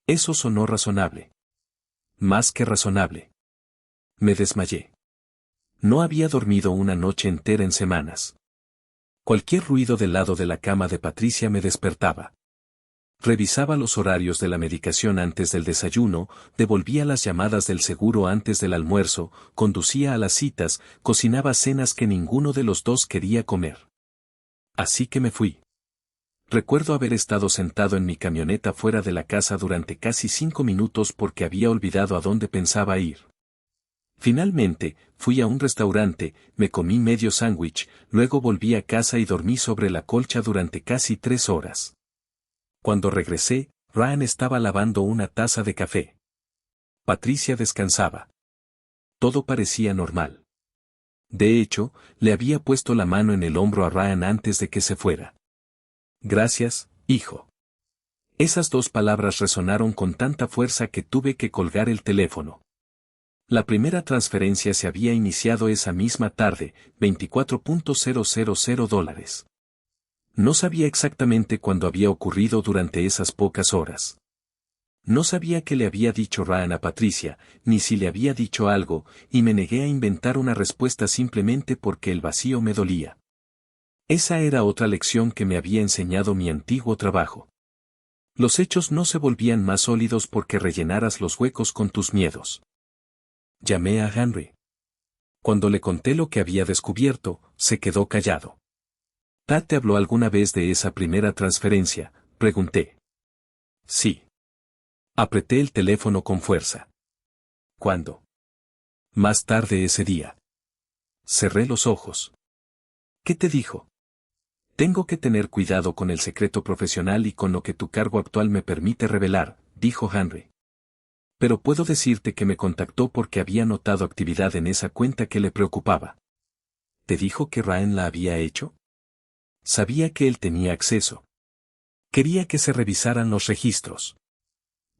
A: Eso sonó razonable. Más que razonable. Me desmayé. No había dormido una noche entera en semanas. Cualquier ruido del lado de la cama de Patricia me despertaba. Revisaba los horarios de la medicación antes del desayuno, devolvía las llamadas del seguro antes del almuerzo, conducía a las citas, cocinaba cenas que ninguno de los dos quería comer. Así que me fui. Recuerdo haber estado sentado en mi camioneta fuera de la casa durante casi 5 minutos porque había olvidado a dónde pensaba ir. Finalmente, fui a un restaurante, me comí medio sándwich, luego volví a casa y dormí sobre la colcha durante casi 3 horas. Cuando regresé, Ryan estaba lavando una taza de café. Patricia descansaba. Todo parecía normal. De hecho, le había puesto la mano en el hombro a Ryan antes de que se fuera. Gracias, hijo. Esas 2 palabras resonaron con tanta fuerza que tuve que colgar el teléfono. La primera transferencia se había iniciado esa misma tarde, $24,000. No sabía exactamente cuándo había ocurrido durante esas pocas horas. No sabía qué le había dicho Ryan a Patricia, ni si le había dicho algo, y me negué a inventar una respuesta simplemente porque el vacío me dolía. Esa era otra lección que me había enseñado mi antiguo trabajo. Los hechos no se volvían más sólidos porque rellenaras los huecos con tus miedos. Llamé a Henry. Cuando le conté lo que había descubierto, se quedó callado. ¿Tad te habló alguna vez de esa primera transferencia?, pregunté. Sí. Apreté el teléfono con fuerza. ¿Cuándo? Más tarde ese día. Cerré los ojos. ¿Qué te dijo? Tengo que tener cuidado con el secreto profesional y con lo que tu cargo actual me permite revelar, dijo Henry. Pero puedo decirte que me contactó porque había notado actividad en esa cuenta que le preocupaba. ¿Te dijo que Ryan la había hecho? Sabía que él tenía acceso. Quería que se revisaran los registros.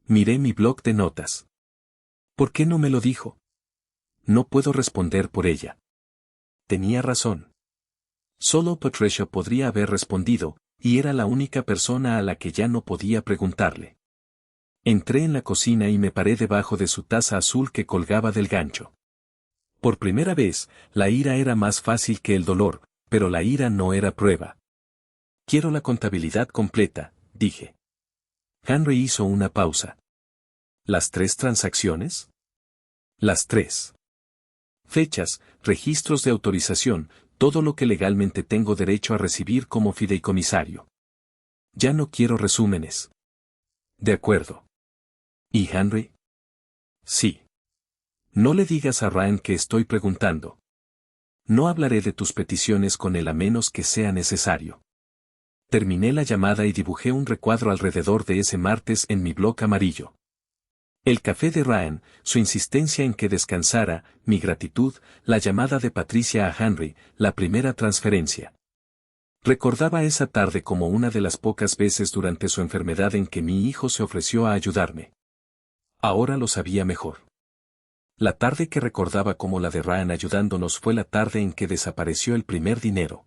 A: Miré mi blog de notas. ¿Por qué no me lo dijo? No puedo responder por ella. Tenía razón. Solo Patricia podría haber respondido, y era la única persona a la que ya no podía preguntarle. Entré en la cocina y me paré debajo de su taza azul que colgaba del gancho. Por primera vez, la ira era más fácil que el dolor, pero la ira no era prueba. Quiero la contabilidad completa, dije. Henry hizo una pausa. ¿Las 3 transacciones? Las 3. Fechas, registros de autorización, todo lo que legalmente tengo derecho a recibir como fideicomisario. Ya no quiero resúmenes. De acuerdo. ¿Y Henry? Sí. No le digas a Ryan que estoy preguntando. No hablaré de tus peticiones con él a menos que sea necesario. Terminé la llamada y dibujé un recuadro alrededor de ese martes en mi blog amarillo. El café de Ryan, su insistencia en que descansara, mi gratitud, la llamada de Patricia a Henry, la primera transferencia. Recordaba esa tarde como una de las pocas veces durante su enfermedad en que mi hijo se ofreció a ayudarme. Ahora lo sabía mejor. La tarde que recordaba como la de Ryan ayudándonos fue la tarde en que desapareció el primer dinero.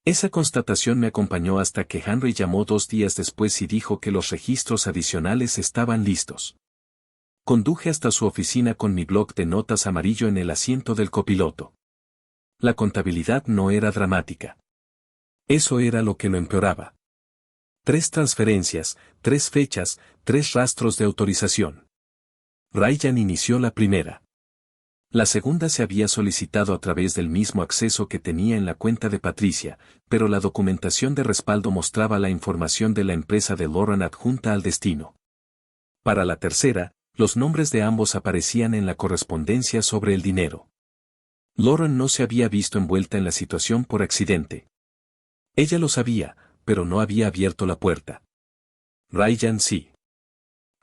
A: Esa constatación me acompañó hasta que Henry llamó 2 días después y dijo que los registros adicionales estaban listos. Conduje hasta su oficina con mi blog de notas amarillo en el asiento del copiloto. La contabilidad no era dramática. Eso era lo que lo empeoraba. 3 transferencias, 3 fechas, 3 rastros de autorización. Ryan inició la primera. La segunda se había solicitado a través del mismo acceso que tenía en la cuenta de Patricia, pero la documentación de respaldo mostraba la información de la empresa de Lauren adjunta al destino. Para la tercera, los nombres de ambos aparecían en la correspondencia sobre el dinero. Lauren no se había visto envuelta en la situación por accidente. Ella lo sabía, pero no había abierto la puerta. Ryan sí.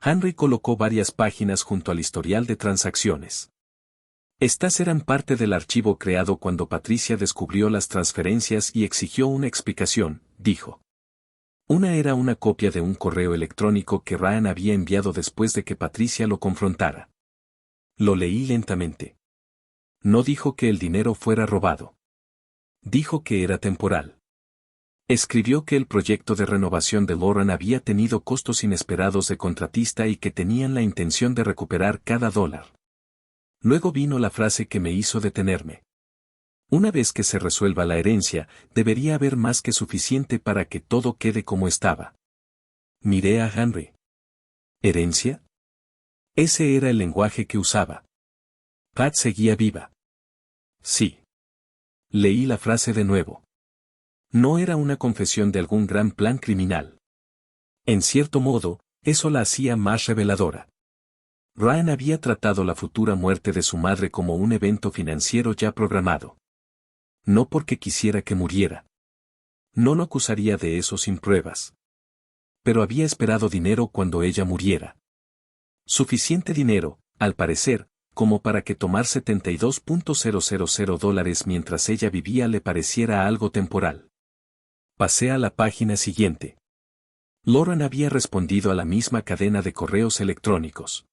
A: Henry colocó varias páginas junto al historial de transacciones. Estas eran parte del archivo creado cuando Patricia descubrió las transferencias y exigió una explicación, dijo. Una era una copia de un correo electrónico que Ryan había enviado después de que Patricia lo confrontara. Lo leí lentamente. No dijo que el dinero fuera robado. Dijo que era temporal. Escribió que el proyecto de renovación de Lauren había tenido costos inesperados de contratista y que tenían la intención de recuperar cada dólar. Luego vino la frase que me hizo detenerme. Una vez que se resuelva la herencia, debería haber más que suficiente para que todo quede como estaba. Miré a Henry. ¿Herencia? Ese era el lenguaje que usaba. Pat seguía viva. Sí. Leí la frase de nuevo. No era una confesión de algún gran plan criminal. En cierto modo, eso la hacía más reveladora. Ryan había tratado la futura muerte de su madre como un evento financiero ya programado. No porque quisiera que muriera. No lo acusaría de eso sin pruebas. Pero había esperado dinero cuando ella muriera. Suficiente dinero, al parecer, como para que tomar $72,000 mientras ella vivía le pareciera algo temporal. Pasé a la página siguiente. Lauren había respondido a la misma cadena de correos electrónicos.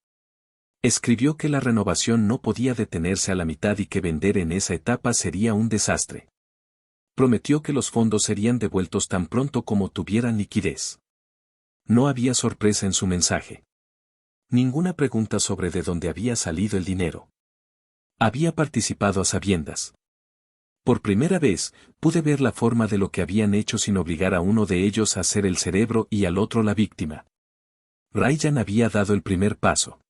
A: Escribió que la renovación no podía detenerse a la mitad y que vender en esa etapa sería un desastre. Prometió que los fondos serían devueltos tan pronto como tuvieran liquidez. No había sorpresa en su mensaje. Ninguna pregunta sobre de dónde había salido el dinero. Había participado a sabiendas. Por primera vez, pude ver la forma de lo que habían hecho sin obligar a uno de ellos a ser el cerebro y al otro la víctima. Ryan había dado el primer paso.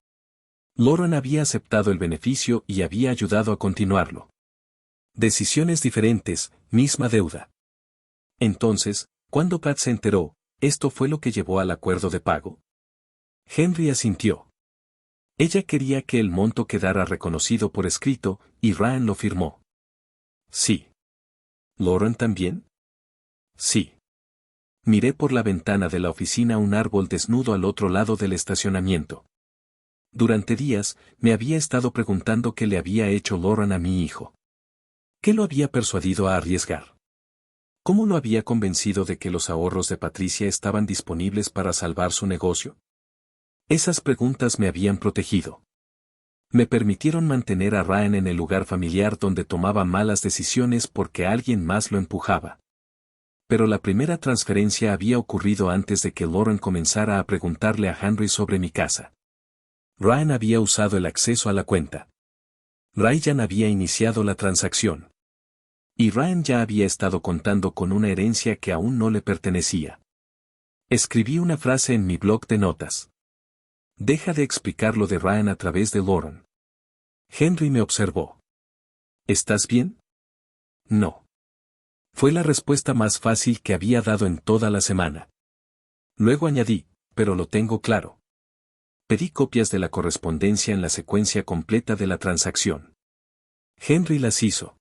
A: Lauren había aceptado el beneficio y había ayudado a continuarlo. Decisiones diferentes, misma deuda. Entonces, cuando Pat se enteró, ¿esto fue lo que llevó al acuerdo de pago? Henry asintió. Ella quería que el monto quedara reconocido por escrito, y Ryan lo firmó. Sí. ¿Lauren también? Sí. Miré por la ventana de la oficina un árbol desnudo al otro lado del estacionamiento. Durante días, me había estado preguntando qué le había hecho Lauren a mi hijo. ¿Qué lo había persuadido a arriesgar? ¿Cómo lo había convencido de que los ahorros de Patricia estaban disponibles para salvar su negocio? Esas preguntas me habían protegido. Me permitieron mantener a Ryan en el lugar familiar donde tomaba malas decisiones porque alguien más lo empujaba. Pero la primera transferencia había ocurrido antes de que Lauren comenzara a preguntarle a Henry sobre mi casa. Ryan había usado el acceso a la cuenta. Ryan había iniciado la transacción. Y Ryan ya había estado contando con una herencia que aún no le pertenecía. Escribí una frase en mi blog de notas. Deja de explicar lo de Ryan a través de Lauren. Henry me observó. ¿Estás bien? No. Fue la respuesta más fácil que había dado en toda la semana. Luego añadí, pero lo tengo claro. Pedí copias de la correspondencia en la secuencia completa de la transacción. Henry las hizo.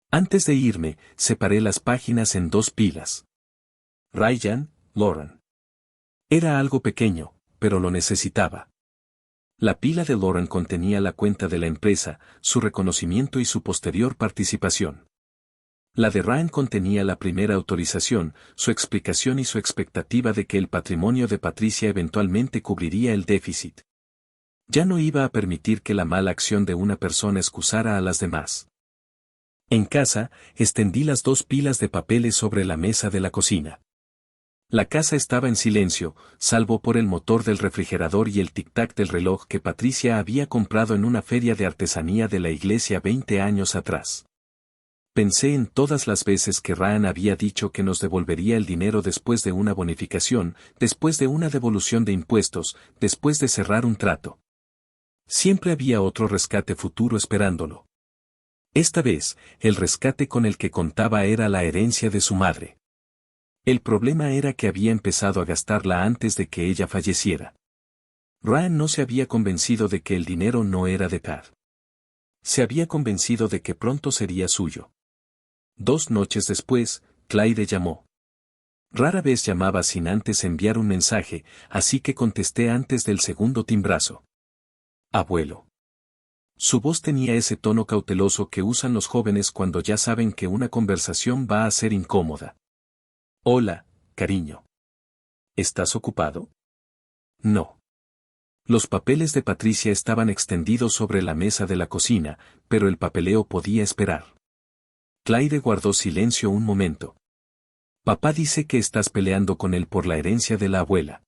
A: Antes de irme, separé las páginas en 2 pilas. Ryan, Lauren. Era algo pequeño, pero lo necesitaba. La pila de Lauren contenía la cuenta de la empresa, su reconocimiento y su posterior participación. La de Ryan contenía la primera autorización, su explicación y su expectativa de que el patrimonio de Patricia eventualmente cubriría el déficit. Ya no iba a permitir que la mala acción de una persona excusara a las demás. En casa, extendí las 2 pilas de papeles sobre la mesa de la cocina. La casa estaba en silencio, salvo por el motor del refrigerador y el tic-tac del reloj que Patricia había comprado en una feria de artesanía de la iglesia 20 años atrás. Pensé en todas las veces que Ryan había dicho que nos devolvería el dinero después de una bonificación, después de una devolución de impuestos, después de cerrar un trato. Siempre había otro rescate futuro esperándolo. Esta vez, el rescate con el que contaba era la herencia de su madre. El problema era que había empezado a gastarla antes de que ella falleciera. Ryan no se había convencido de que el dinero no era de Pat. Se había convencido de que pronto sería suyo. 2 noches después, Clyde llamó. Rara vez llamaba sin antes enviar un mensaje, así que contesté antes del segundo timbrazo. Abuelo. Su voz tenía ese tono cauteloso que usan los jóvenes cuando ya saben que una conversación va a ser incómoda. Hola, cariño. ¿Estás ocupado? No. Los papeles de Patricia estaban extendidos sobre la mesa de la cocina, pero el papeleo podía esperar. Clyde guardó silencio un momento. Papá dice que estás peleando con él por la herencia de la abuela.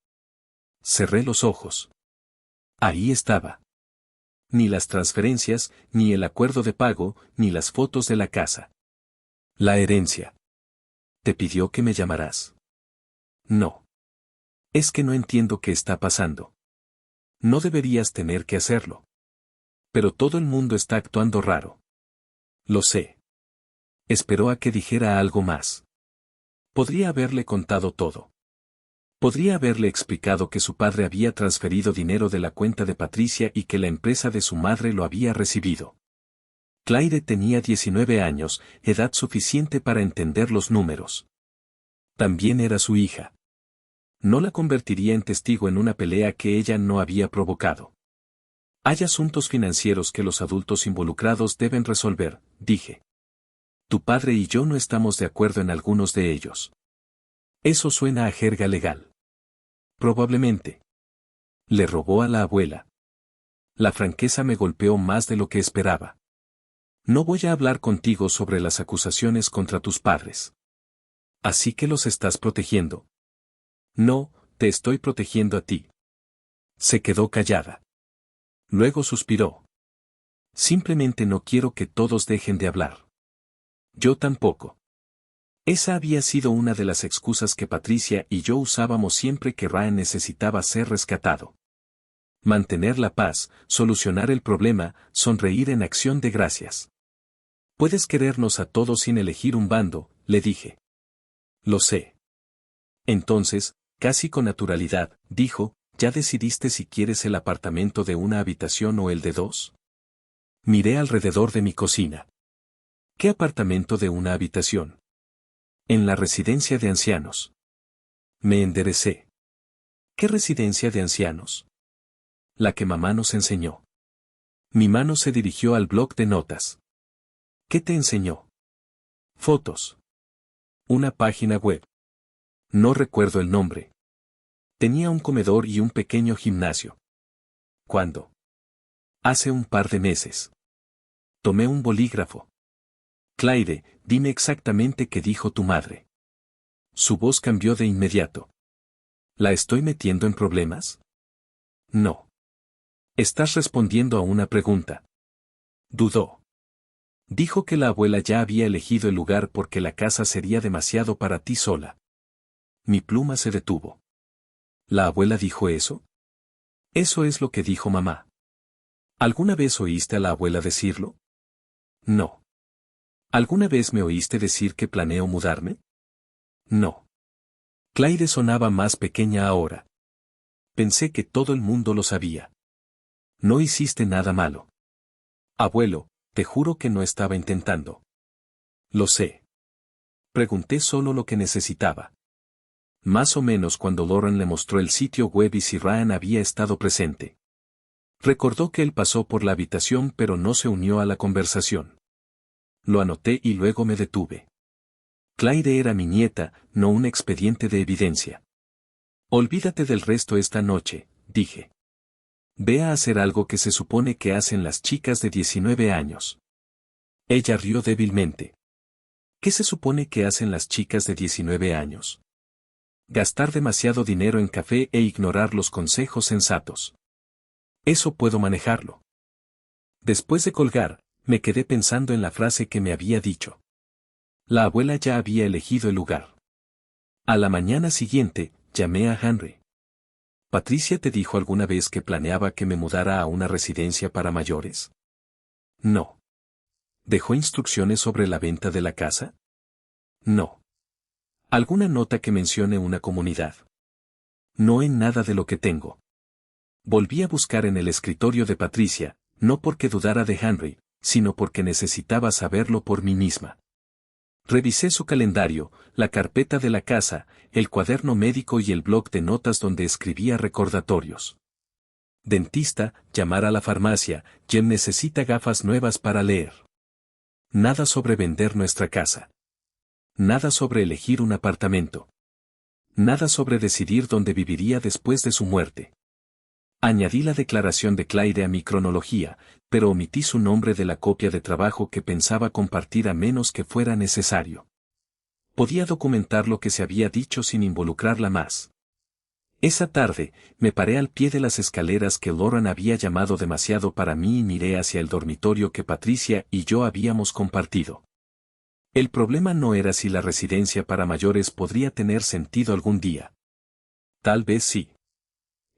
A: Cerré los ojos. Ahí estaba. Ni las transferencias, ni el acuerdo de pago, ni las fotos de la casa. La herencia. ¿Te pidió que me llamarás? No. Es que no entiendo qué está pasando. No deberías tener que hacerlo. Pero todo el mundo está actuando raro. Lo sé. Esperó a que dijera algo más. Podría haberle contado todo. Podría haberle explicado que su padre había transferido dinero de la cuenta de Patricia y que la empresa de su madre lo había recibido. Clyde tenía 19 años, edad suficiente para entender los números. También era su hija. No la convertiría en testigo en una pelea que ella no había provocado. Hay asuntos financieros que los adultos involucrados deben resolver, dije. Tu padre y yo no estamos de acuerdo en algunos de ellos. Eso suena a jerga legal. Probablemente. Le robó a la abuela. La franqueza me golpeó más de lo que esperaba. No voy a hablar contigo sobre las acusaciones contra tus padres. ¿Así que los estás protegiendo? No, te estoy protegiendo a ti. Se quedó callada. Luego suspiró. Simplemente no quiero que todos dejen de hablar. Yo tampoco. Esa había sido una de las excusas que Patricia y yo usábamos siempre que Ryan necesitaba ser rescatado. Mantener la paz, solucionar el problema, sonreír en acción de gracias. Puedes querernos a todos sin elegir un bando, le dije. Lo sé. Entonces, casi con naturalidad, dijo, ¿ya decidiste si quieres el apartamento de una habitación o el de dos? Miré alrededor de mi cocina. ¿Qué apartamento de una habitación? En la residencia de ancianos. Me enderecé. ¿Qué residencia de ancianos? La que mamá nos enseñó. Mi mano se dirigió al bloc de notas. ¿Qué te enseñó? Fotos. Una página web. No recuerdo el nombre. Tenía un comedor y un pequeño gimnasio. ¿Cuándo? Hace un par de meses. Tomé un bolígrafo. Claire, dime exactamente qué dijo tu madre. Su voz cambió de inmediato. ¿La estoy metiendo en problemas? No. Estás respondiendo a una pregunta. Dudó. Dijo que la abuela ya había elegido el lugar porque la casa sería demasiado para ti sola. Mi pluma se detuvo. ¿La abuela dijo eso? Eso es lo que dijo mamá. ¿Alguna vez oíste a la abuela decirlo? No. ¿Alguna vez me oíste decir que planeo mudarme? No. Claire sonaba más pequeña ahora. Pensé que todo el mundo lo sabía. No hiciste nada malo. Abuelo, te juro que no estaba intentando. Lo sé. Pregunté solo lo que necesitaba. Más o menos cuando Lauren le mostró el sitio web y si Ryan había estado presente. Recordó que él pasó por la habitación pero no se unió a la conversación. Lo anoté y luego me detuve. Claire era mi nieta, no un expediente de evidencia. Olvídate del resto esta noche, dije. Ve a hacer algo que se supone que hacen las chicas de 19 años. Ella rió débilmente. ¿Qué se supone que hacen las chicas de 19 años? Gastar demasiado dinero en café e ignorar los consejos sensatos. Eso puedo manejarlo. Después de colgar, me quedé pensando en la frase que me había dicho. La abuela ya había elegido el lugar. A la mañana siguiente, llamé a Henry. ¿Patricia te dijo alguna vez que planeaba que me mudara a una residencia para mayores? No. ¿Dejó instrucciones sobre la venta de la casa? No. ¿Alguna nota que mencione una comunidad? No en nada de lo que tengo. Volví a buscar en el escritorio de Patricia, no porque dudara de Henry, sino porque necesitaba saberlo por mí misma. Revisé su calendario, la carpeta de la casa, el cuaderno médico y el bloc de notas donde escribía recordatorios. Dentista, llamar a la farmacia, Jem necesita gafas nuevas para leer. Nada sobre vender nuestra casa. Nada sobre elegir un apartamento. Nada sobre decidir dónde viviría después de su muerte. Añadí la declaración de Claire a mi cronología, pero omití su nombre de la copia de trabajo que pensaba compartir a menos que fuera necesario. Podía documentar lo que se había dicho sin involucrarla más. Esa tarde, me paré al pie de las escaleras que Lauren había llamado demasiado para mí y miré hacia el dormitorio que Patricia y yo habíamos compartido. El problema no era si la residencia para mayores podría tener sentido algún día. Tal vez sí.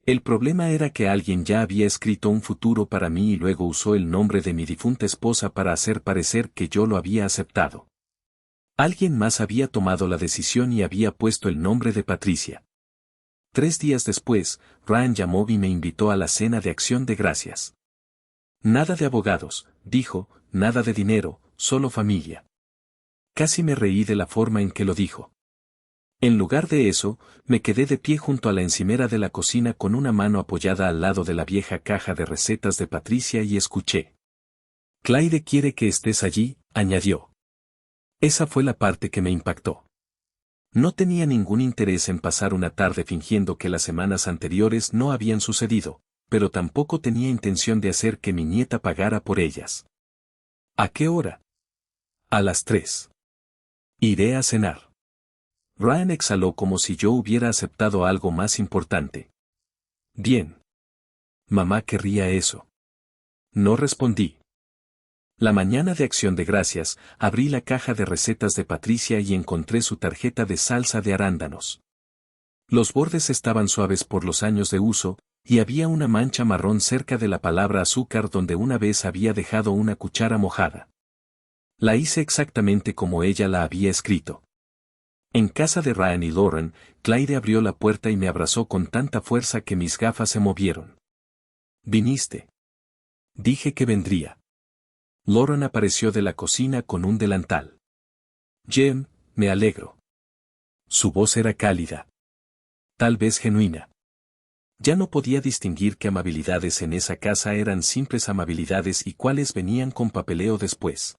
A: El problema era que alguien ya había escrito un futuro para mí y luego usó el nombre de mi difunta esposa para hacer parecer que yo lo había aceptado. Alguien más había tomado la decisión y había puesto el nombre de Patricia. 3 días después, Ryan llamó y me invitó a la cena de acción de gracias. Nada de abogados, dijo, nada de dinero, solo familia. Casi me reí de la forma en que lo dijo. En lugar de eso, me quedé de pie junto a la encimera de la cocina con una mano apoyada al lado de la vieja caja de recetas de Patricia y escuché. Claire quiere que estés allí, añadió. Esa fue la parte que me impactó. No tenía ningún interés en pasar una tarde fingiendo que las semanas anteriores no habían sucedido, pero tampoco tenía intención de hacer que mi nieta pagara por ellas. ¿A qué hora? A las 3. Iré a cenar. Ryan exhaló como si yo hubiera aceptado algo más importante. Bien. Mamá querría eso. No respondí. La mañana de Acción de Gracias, abrí la caja de recetas de Patricia y encontré su tarjeta de salsa de arándanos. Los bordes estaban suaves por los años de uso, y había una mancha marrón cerca de la palabra azúcar donde una vez había dejado una cuchara mojada. La hice exactamente como ella la había escrito. En casa de Ryan y Lauren, Clyde abrió la puerta y me abrazó con tanta fuerza que mis gafas se movieron. «¿Viniste?» Dije que vendría. Lauren apareció de la cocina con un delantal. «Jem, me alegro». Su voz era cálida. Tal vez genuina. Ya no podía distinguir qué amabilidades en esa casa eran simples amabilidades y cuáles venían con papeleo después.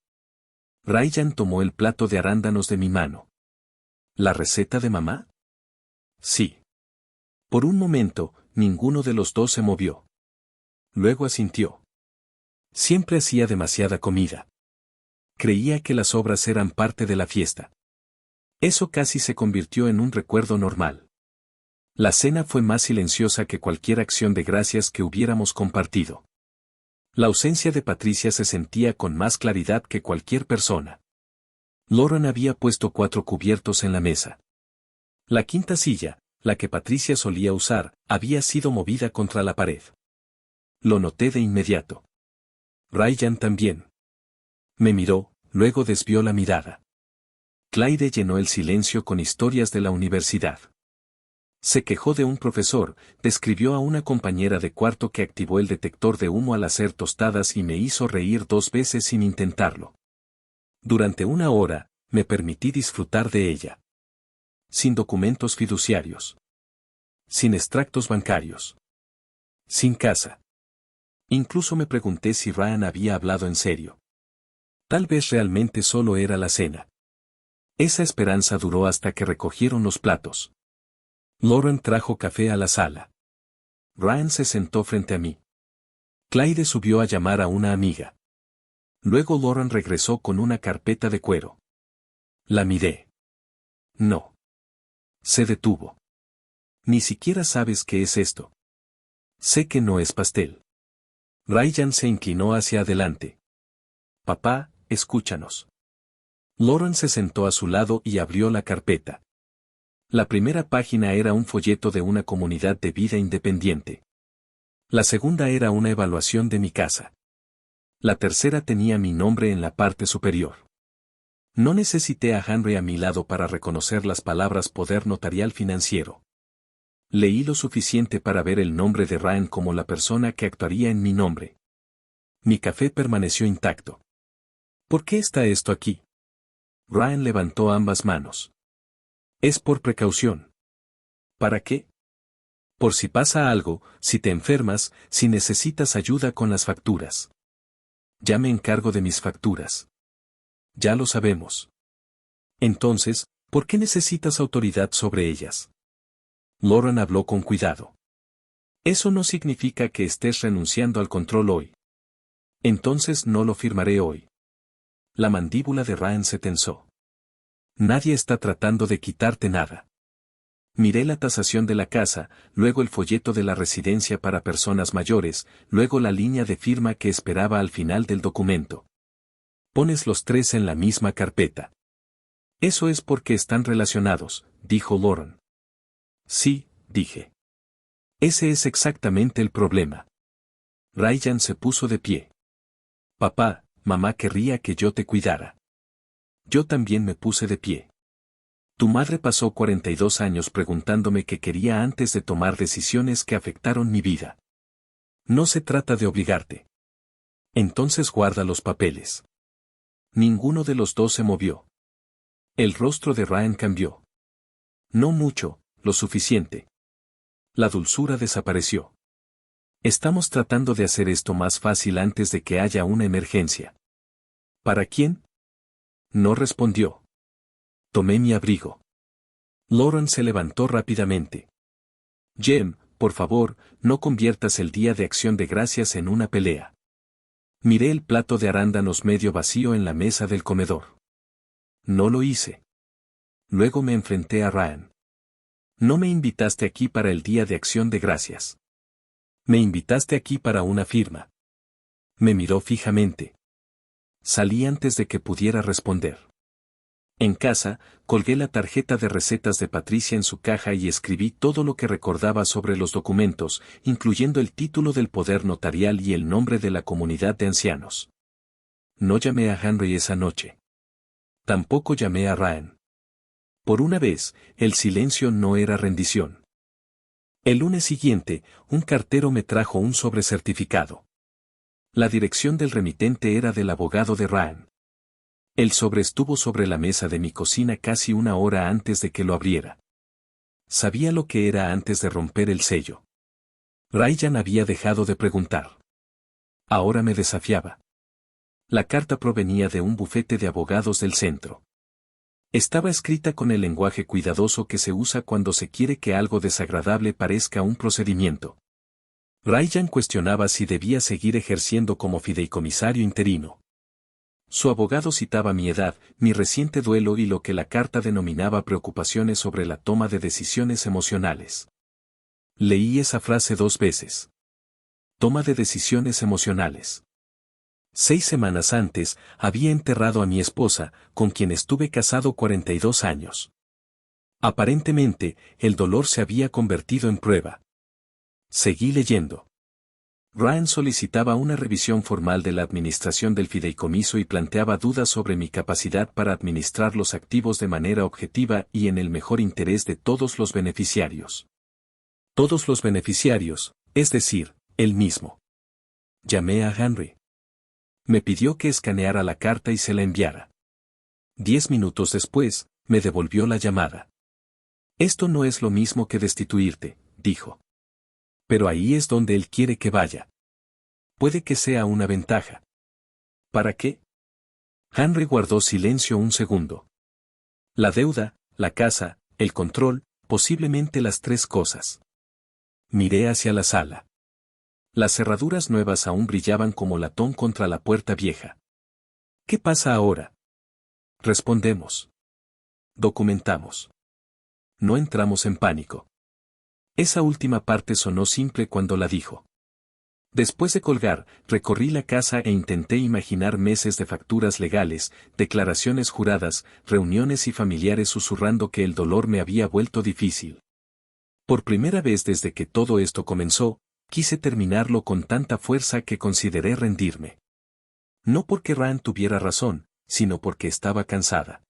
A: Ryan tomó el plato de arándanos de mi mano. ¿La receta de mamá? Sí. Por un momento, ninguno de los dos se movió. Luego asintió. Siempre hacía demasiada comida. Creía que las obras eran parte de la fiesta. Eso casi se convirtió en un recuerdo normal. La cena fue más silenciosa que cualquier acción de gracias que hubiéramos compartido. La ausencia de Patricia se sentía con más claridad que cualquier persona. Lauren había puesto 4 cubiertos en la mesa. La quinta silla, la que Patricia solía usar, había sido movida contra la pared. Lo noté de inmediato. Ryan también. Me miró, luego desvió la mirada. Clyde llenó el silencio con historias de la universidad. Se quejó de un profesor, describió a una compañera de cuarto que activó el detector de humo al hacer tostadas y me hizo reír 2 veces sin intentarlo. Durante 1 hora, me permití disfrutar de ella. Sin documentos fiduciarios. Sin extractos bancarios. Sin casa. Incluso me pregunté si Ryan había hablado en serio. Tal vez realmente solo era la cena. Esa esperanza duró hasta que recogieron los platos. Lauren trajo café a la sala. Ryan se sentó frente a mí. Clyde subió a llamar a una amiga. Luego Lauren regresó con una carpeta de cuero. La miré. No. Se detuvo. Ni siquiera sabes qué es esto. Sé que no es pastel. Ryan se inclinó hacia adelante. Papá, escúchanos. Lauren se sentó a su lado y abrió la carpeta. La primera página era un folleto de una comunidad de vida independiente. La segunda era una evaluación de mi casa. La tercera tenía mi nombre en la parte superior. No necesité a Henry a mi lado para reconocer las palabras poder notarial financiero. Leí lo suficiente para ver el nombre de Ryan como la persona que actuaría en mi nombre. Mi café permaneció intacto. ¿Por qué está esto aquí? Ryan levantó ambas manos. Es por precaución. ¿Para qué? Por si pasa algo, si te enfermas, si necesitas ayuda con las facturas. Ya me encargo de mis facturas. Ya lo sabemos. Entonces, ¿por qué necesitas autoridad sobre ellas? Lauren habló con cuidado. Eso no significa que estés renunciando al control hoy. Entonces no lo firmaré hoy. La mandíbula de Ryan se tensó. Nadie está tratando de quitarte nada. Miré la tasación de la casa, luego el folleto de la residencia para personas mayores, luego la línea de firma que esperaba al final del documento. Pones los 3 en la misma carpeta. Eso es porque están relacionados, dijo Lauren. Sí, dije. Ese es exactamente el problema. Ryan se puso de pie. Papá, mamá querría que yo te cuidara. Yo también me puse de pie. Tu madre pasó 42 años preguntándome qué quería antes de tomar decisiones que afectaron mi vida. No se trata de obligarte. Entonces guarda los papeles. Ninguno de los dos se movió. El rostro de Ryan cambió. No mucho, lo suficiente. La dulzura desapareció. Estamos tratando de hacer esto más fácil antes de que haya una emergencia. ¿Para quién? No respondió. Tomé mi abrigo. Lauren se levantó rápidamente. Jem, por favor, no conviertas el día de Acción de Gracias en una pelea. Miré el plato de arándanos medio vacío en la mesa del comedor. No lo hice. Luego me enfrenté a Ryan. No me invitaste aquí para el día de Acción de Gracias. Me invitaste aquí para una firma. Me miró fijamente. Salí antes de que pudiera responder. En casa, colgué la tarjeta de recetas de Patricia en su caja y escribí todo lo que recordaba sobre los documentos, incluyendo el título del poder notarial y el nombre de la comunidad de ancianos. No llamé a Henry esa noche. Tampoco llamé a Ryan. Por una vez, el silencio no era rendición. El lunes siguiente, un cartero me trajo un sobrecertificado. La dirección del remitente era del abogado de Ryan. El sobre estuvo sobre la mesa de mi cocina casi una hora antes de que lo abriera. Sabía lo que era antes de romper el sello. Ryan había dejado de preguntar. Ahora me desafiaba. La carta provenía de un bufete de abogados del centro. Estaba escrita con el lenguaje cuidadoso que se usa cuando se quiere que algo desagradable parezca un procedimiento. Ryan cuestionaba si debía seguir ejerciendo como fideicomisario interino. Su abogado citaba mi edad, mi reciente duelo y lo que la carta denominaba preocupaciones sobre la toma de decisiones emocionales. Leí esa frase 2 veces. Toma de decisiones emocionales. 6 semanas antes, había enterrado a mi esposa, con quien estuve casado 42 años. Aparentemente, el dolor se había convertido en prueba. Seguí leyendo. Ryan solicitaba una revisión formal de la administración del fideicomiso y planteaba dudas sobre mi capacidad para administrar los activos de manera objetiva y en el mejor interés de todos los beneficiarios. Todos los beneficiarios, es decir, él mismo. Llamé a Henry. Me pidió que escaneara la carta y se la enviara. 10 minutos después, me devolvió la llamada. Esto no es lo mismo que destituirte, dijo. Pero ahí es donde él quiere que vaya. Puede que sea una ventaja. ¿Para qué? Henry guardó silencio un segundo. La deuda, la casa, el control, posiblemente las 3 cosas. Miré hacia la sala. Las cerraduras nuevas aún brillaban como latón contra la puerta vieja. ¿Qué pasa ahora? Respondemos. Documentamos. No entramos en pánico. Esa última parte sonó simple cuando la dijo. Después de colgar, recorrí la casa e intenté imaginar meses de facturas legales, declaraciones juradas, reuniones y familiares susurrando que el dolor me había vuelto difícil. Por primera vez desde que todo esto comenzó, quise terminarlo con tanta fuerza que consideré rendirme. No porque Ryan tuviera razón, sino porque estaba cansada.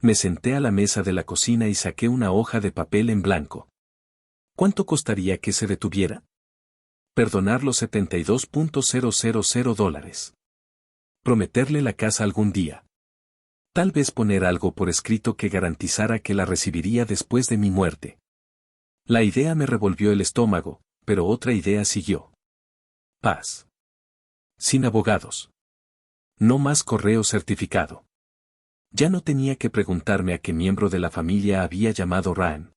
A: Me senté a la mesa de la cocina y saqué una hoja de papel en blanco. ¿Cuánto costaría que se detuviera? Perdonar los $72,000. Prometerle la casa algún día. Tal vez poner algo por escrito que garantizara que la recibiría después de mi muerte. La idea me revolvió el estómago, pero otra idea siguió. Paz. Sin abogados. No más correo certificado. Ya no tenía que preguntarme a qué miembro de la familia había llamado Ryan.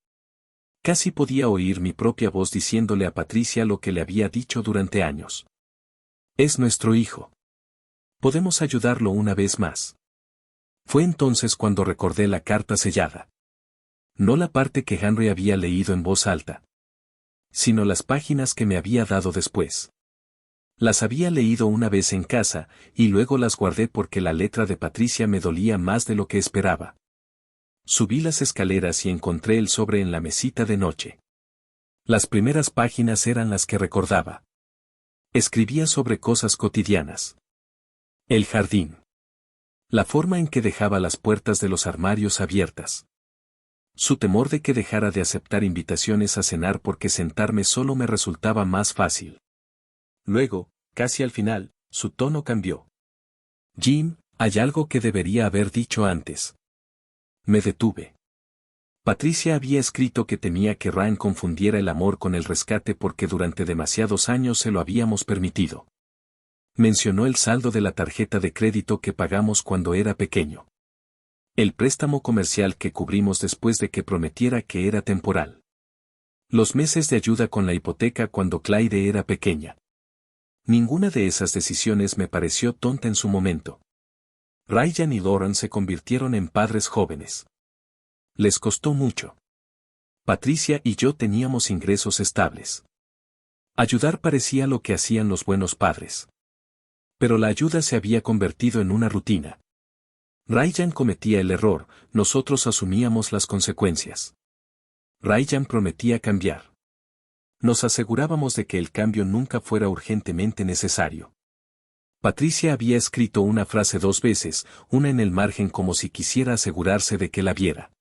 A: Casi podía oír mi propia voz diciéndole a Patricia lo que le había dicho durante años. Es nuestro hijo. Podemos ayudarlo una vez más. Fue entonces cuando recordé la carta sellada. No la parte que Henry había leído en voz alta, sino las páginas que me había dado después. Las había leído una vez en casa, y luego las guardé porque la letra de Patricia me dolía más de lo que esperaba. Subí las escaleras y encontré el sobre en la mesita de noche. Las primeras páginas eran las que recordaba. Escribía sobre cosas cotidianas. El jardín. La forma en que dejaba las puertas de los armarios abiertas. Su temor de que dejara de aceptar invitaciones a cenar porque sentarme solo me resultaba más fácil. Luego, casi al final, su tono cambió. Jim, hay algo que debería haber dicho antes. Me detuve. Patricia había escrito que temía que Ryan confundiera el amor con el rescate porque durante demasiados años se lo habíamos permitido. Mencionó el saldo de la tarjeta de crédito que pagamos cuando era pequeño. El préstamo comercial que cubrimos después de que prometiera que era temporal. Los meses de ayuda con la hipoteca cuando Clyde era pequeña. Ninguna de esas decisiones me pareció tonta en su momento. Ryan y Lauren se convirtieron en padres jóvenes. Les costó mucho. Patricia y yo teníamos ingresos estables. Ayudar parecía lo que hacían los buenos padres. Pero la ayuda se había convertido en una rutina. Ryan cometía el error, nosotros asumíamos las consecuencias. Ryan prometía cambiar. Nos asegurábamos de que el cambio nunca fuera urgentemente necesario. Patricia había escrito una frase 2 veces, una en el margen como si quisiera asegurarse de que la viera.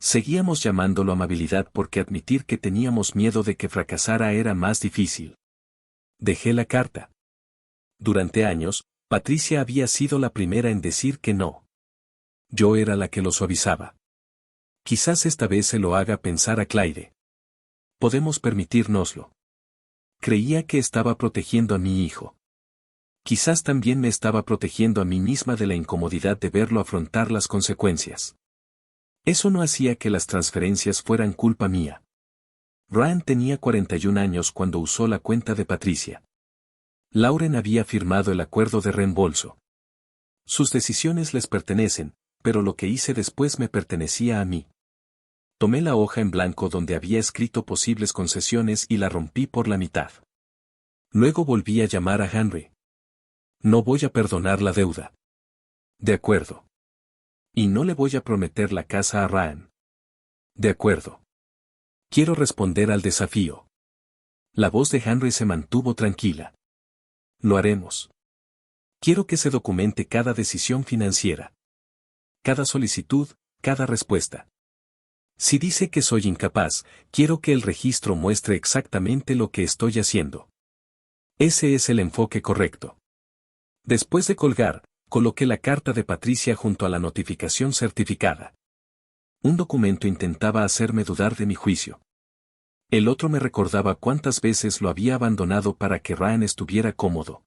A: Seguíamos llamándolo amabilidad porque admitir que teníamos miedo de que fracasara era más difícil. Dejé la carta. Durante años, Patricia había sido la primera en decir que no. Yo era la que lo suavizaba. Quizás esta vez se lo haga pensar a Clyde. Podemos permitírnoslo. Creía que estaba protegiendo a mi hijo. Quizás también me estaba protegiendo a mí misma de la incomodidad de verlo afrontar las consecuencias. Eso no hacía que las transferencias fueran culpa mía. Ryan tenía 41 años cuando usó la cuenta de Patricia. Lauren había firmado el acuerdo de reembolso. Sus decisiones les pertenecen, pero lo que hice después me pertenecía a mí. Tomé la hoja en blanco donde había escrito posibles concesiones y la rompí por la mitad. Luego volví a llamar a Henry. No voy a perdonar la deuda. De acuerdo. Y no le voy a prometer la casa a Ryan. De acuerdo. Quiero responder al desafío. La voz de Henry se mantuvo tranquila. Lo haremos. Quiero que se documente cada decisión financiera. Cada solicitud, cada respuesta. Si dice que soy incapaz, quiero que el registro muestre exactamente lo que estoy haciendo. Ese es el enfoque correcto. Después de colgar, coloqué la carta de Patricia junto a la notificación certificada. Un documento intentaba hacerme dudar de mi juicio. El otro me recordaba cuántas veces lo había abandonado para que Ryan estuviera cómodo.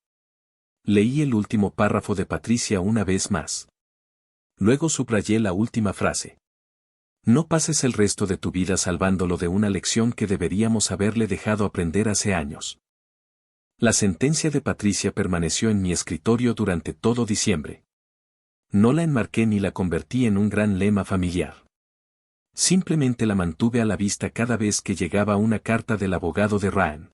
A: Leí el último párrafo de Patricia una vez más. Luego subrayé la última frase. No pases el resto de tu vida salvándolo de una lección que deberíamos haberle dejado aprender hace años. La sentencia de Patricia permaneció en mi escritorio durante todo diciembre. No la enmarqué ni la convertí en un gran lema familiar. Simplemente la mantuve a la vista cada vez que llegaba una carta del abogado de Ryan.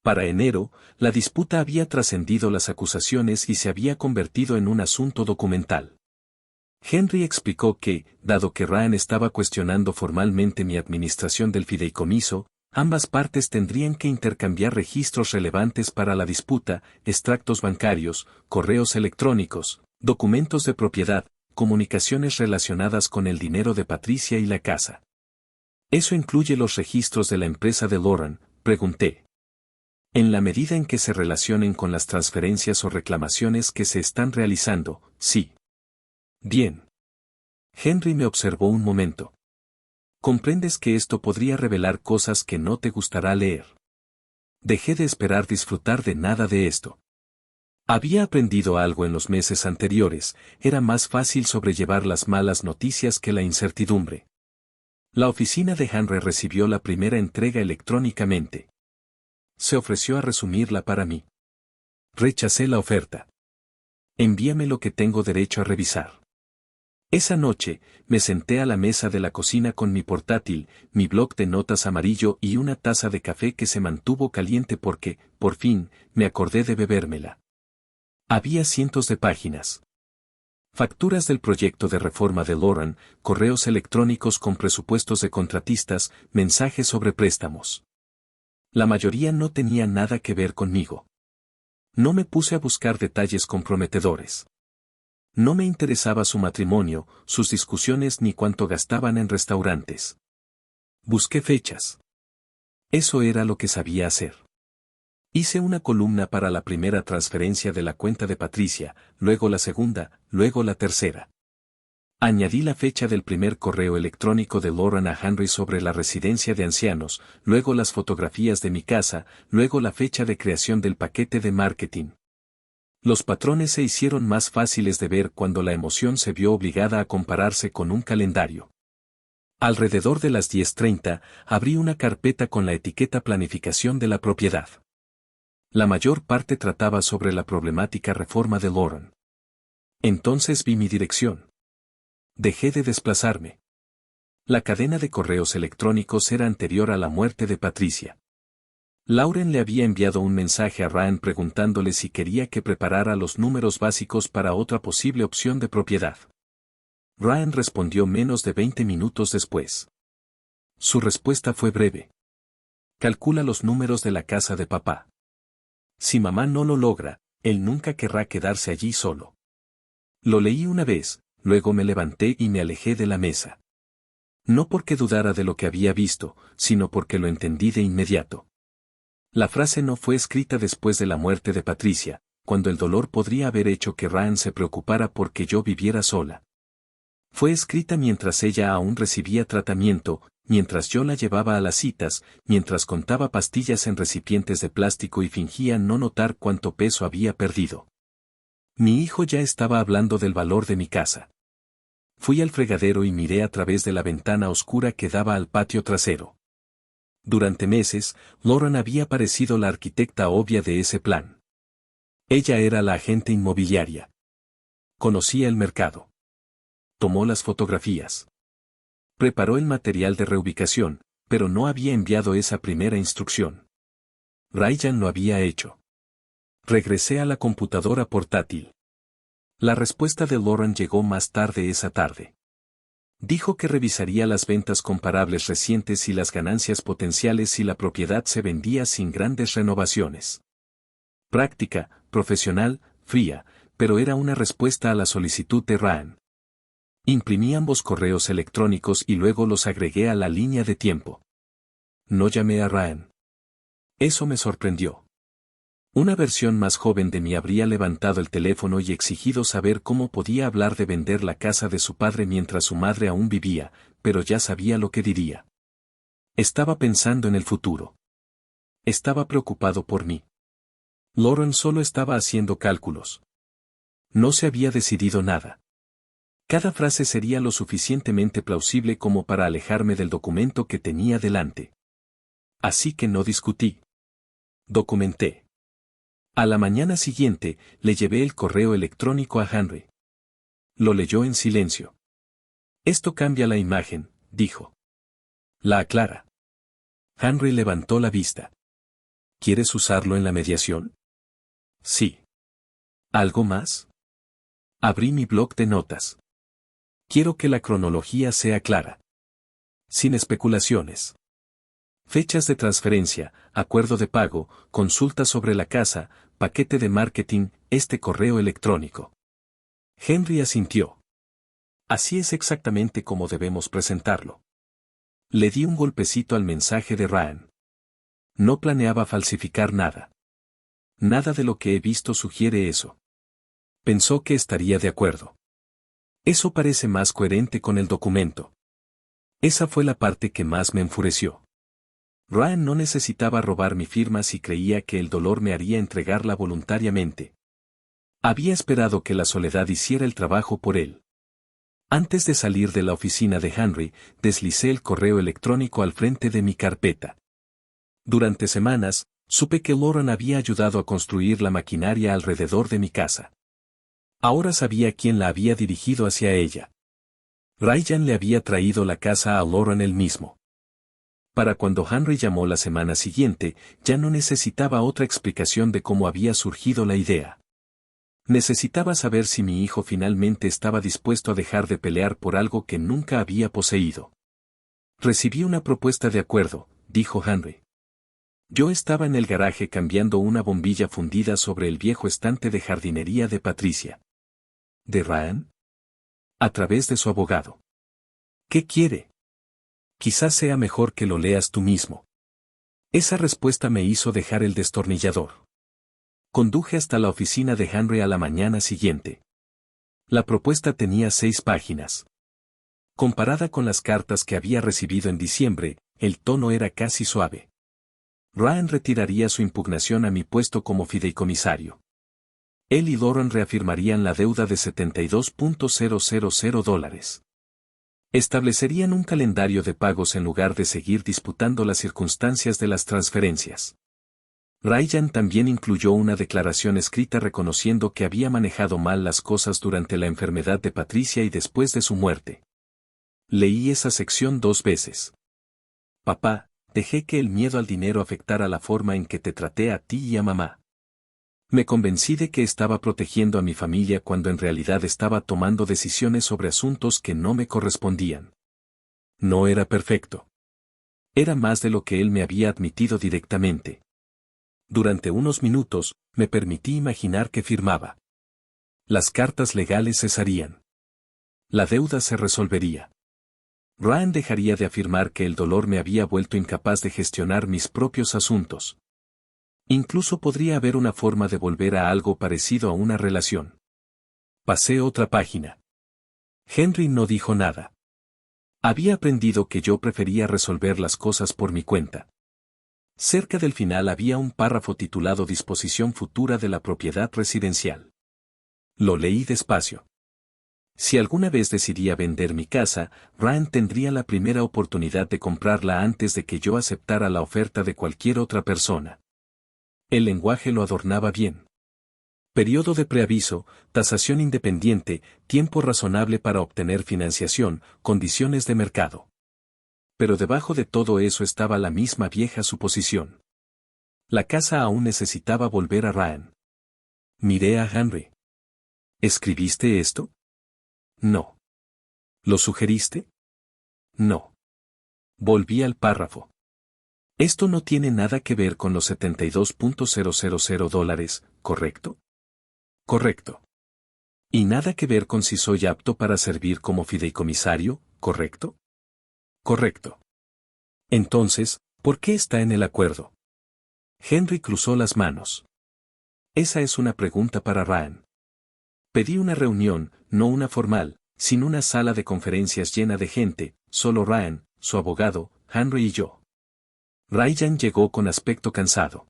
A: Para enero, la disputa había trascendido las acusaciones y se había convertido en un asunto documental. Henry explicó que, dado que Ryan estaba cuestionando formalmente mi administración del fideicomiso, ambas partes tendrían que intercambiar registros relevantes para la disputa, extractos bancarios, correos electrónicos, documentos de propiedad, comunicaciones relacionadas con el dinero de Patricia y la casa. ¿Eso incluye los registros de la empresa de Lauren?, pregunté. En la medida en que se relacionen con las transferencias o reclamaciones que se están realizando, sí. Bien. Henry me observó un momento. Comprendes que esto podría revelar cosas que no te gustará leer. Dejé de esperar disfrutar de nada de esto. Había aprendido algo en los meses anteriores, era más fácil sobrellevar las malas noticias que la incertidumbre. La oficina de Henry recibió la primera entrega electrónicamente. Se ofreció a resumirla para mí. Rechacé la oferta. Envíame lo que tengo derecho a revisar. Esa noche, me senté a la mesa de la cocina con mi portátil, mi bloc de notas amarillo y una taza de café que se mantuvo caliente porque, por fin, me acordé de bebérmela. Había cientos de páginas. Facturas del proyecto de reforma de Lauren, correos electrónicos con presupuestos de contratistas, mensajes sobre préstamos. La mayoría no tenía nada que ver conmigo. No me puse a buscar detalles comprometedores. No me interesaba su matrimonio, sus discusiones ni cuánto gastaban en restaurantes. Busqué fechas. Eso era lo que sabía hacer. Hice una columna para la primera transferencia de la cuenta de Patricia, luego la segunda, luego la tercera. Añadí la fecha del primer correo electrónico de Lauren a Henry sobre la residencia de ancianos, luego las fotografías de mi casa, luego la fecha de creación del paquete de marketing. Los patrones se hicieron más fáciles de ver cuando la emoción se vio obligada a compararse con un calendario. Alrededor de las 10:30, abrí una carpeta con la etiqueta Planificación de la propiedad. La mayor parte trataba sobre la problemática reforma de Lauren. Entonces vi mi dirección. Dejé de desplazarme. La cadena de correos electrónicos era anterior a la muerte de Patricia. Lauren le había enviado un mensaje a Ryan preguntándole si quería que preparara los números básicos para otra posible opción de propiedad. Ryan respondió menos de 20 minutos después. Su respuesta fue breve. Calcula los números de la casa de papá. Si mamá no lo logra, él nunca querrá quedarse allí solo. Lo leí una vez, luego me levanté y me alejé de la mesa. No porque dudara de lo que había visto, sino porque lo entendí de inmediato. La frase no fue escrita después de la muerte de Patricia, cuando el dolor podría haber hecho que Ryan se preocupara porque yo viviera sola. Fue escrita mientras ella aún recibía tratamiento, mientras yo la llevaba a las citas, mientras contaba pastillas en recipientes de plástico y fingía no notar cuánto peso había perdido. Mi hijo ya estaba hablando del valor de mi casa. Fui al fregadero y miré a través de la ventana oscura que daba al patio trasero. Durante meses, Lauren había parecido la arquitecta obvia de ese plan. Ella era la agente inmobiliaria. Conocía el mercado. Tomó las fotografías. Preparó el material de reubicación, pero no había enviado esa primera instrucción. Ryan lo había hecho. Regresé a la computadora portátil. La respuesta de Lauren llegó más tarde esa tarde. Dijo que revisaría las ventas comparables recientes y las ganancias potenciales si la propiedad se vendía sin grandes renovaciones. Práctica, profesional, fría, pero era una respuesta a la solicitud de Ryan. Imprimí ambos correos electrónicos y luego los agregué a la línea de tiempo. No llamé a Ryan. Eso me sorprendió. Una versión más joven de mí habría levantado el teléfono y exigido saber cómo podía hablar de vender la casa de su padre mientras su madre aún vivía, pero ya sabía lo que diría. Estaba pensando en el futuro. Estaba preocupado por mí. Lauren solo estaba haciendo cálculos. No se había decidido nada. Cada frase sería lo suficientemente plausible como para alejarme del documento que tenía delante. Así que no discutí. Documenté. A la mañana siguiente, le llevé el correo electrónico a Henry. Lo leyó en silencio. Esto cambia la imagen, dijo. La aclara. Henry levantó la vista. ¿Quieres usarlo en la mediación? Sí. ¿Algo más? Abrí mi bloc de notas. Quiero que la cronología sea clara. Sin especulaciones. Fechas de transferencia, acuerdo de pago, consulta sobre la casa, paquete de marketing, este correo electrónico. Henry asintió. Así es exactamente como debemos presentarlo. Le di un golpecito al mensaje de Ryan. No planeaba falsificar nada. Nada de lo que he visto sugiere eso. Pensó que estaría de acuerdo. Eso parece más coherente con el documento. Esa fue la parte que más me enfureció. Ryan no necesitaba robar mi firma si creía que el dolor me haría entregarla voluntariamente. Había esperado que la soledad hiciera el trabajo por él. Antes de salir de la oficina de Henry, deslicé el correo electrónico al frente de mi carpeta. Durante semanas, supe que Lauren había ayudado a construir la maquinaria alrededor de mi casa. Ahora sabía quién la había dirigido hacia ella. Ryan le había traído la casa a Lauren él mismo. Para cuando Henry llamó la semana siguiente, ya no necesitaba otra explicación de cómo había surgido la idea. Necesitaba saber si mi hijo finalmente estaba dispuesto a dejar de pelear por algo que nunca había poseído. Recibí una propuesta de acuerdo, dijo Henry. Yo estaba en el garaje cambiando una bombilla fundida sobre el viejo estante de jardinería de Patricia. ¿De Ryan? A través de su abogado. ¿Qué quiere? Quizás sea mejor que lo leas tú mismo. Esa respuesta me hizo dejar el destornillador. Conduje hasta la oficina de Henry a la mañana siguiente. La propuesta tenía 6 páginas. Comparada con las cartas que había recibido en diciembre, el tono era casi suave. Ryan retiraría su impugnación a mi puesto como fideicomisario. Él y Lauren reafirmarían la deuda de $70,000. Establecerían un calendario de pagos en lugar de seguir disputando las circunstancias de las transferencias. Ryan también incluyó una declaración escrita reconociendo que había manejado mal las cosas durante la enfermedad de Patricia y después de su muerte. Leí esa sección 2 veces. Papá, dejé que el miedo al dinero afectara la forma en que te traté a ti y a mamá. Me convencí de que estaba protegiendo a mi familia cuando en realidad estaba tomando decisiones sobre asuntos que no me correspondían. No era perfecto. Era más de lo que él me había admitido directamente. Durante unos minutos, me permití imaginar que firmaba. Las cartas legales cesarían. La deuda se resolvería. Ryan dejaría de afirmar que el dolor me había vuelto incapaz de gestionar mis propios asuntos. Incluso podría haber una forma de volver a algo parecido a una relación. Pasé otra página. Henry no dijo nada. Había aprendido que yo prefería resolver las cosas por mi cuenta. Cerca del final había un párrafo titulado Disposición futura de la propiedad residencial. Lo leí despacio. Si alguna vez decidía vender mi casa, Ryan tendría la primera oportunidad de comprarla antes de que yo aceptara la oferta de cualquier otra persona. El lenguaje lo adornaba bien. Periodo de preaviso, tasación independiente, tiempo razonable para obtener financiación, condiciones de mercado. Pero debajo de todo eso estaba la misma vieja suposición. La casa aún necesitaba volver a Ryan. Miré a Henry. ¿Escribiste esto? No. ¿Lo sugeriste? No. Volví al párrafo. Esto no tiene nada que ver con los $72,000, ¿correcto? Correcto. Y nada que ver con si soy apto para servir como fideicomisario, ¿correcto? Correcto. Entonces, ¿por qué está en el acuerdo? Henry cruzó las manos. Esa es una pregunta para Ryan. Pedí una reunión, no una formal, sin una sala de conferencias llena de gente, solo Ryan, su abogado, Henry y yo. Ryan llegó con aspecto cansado.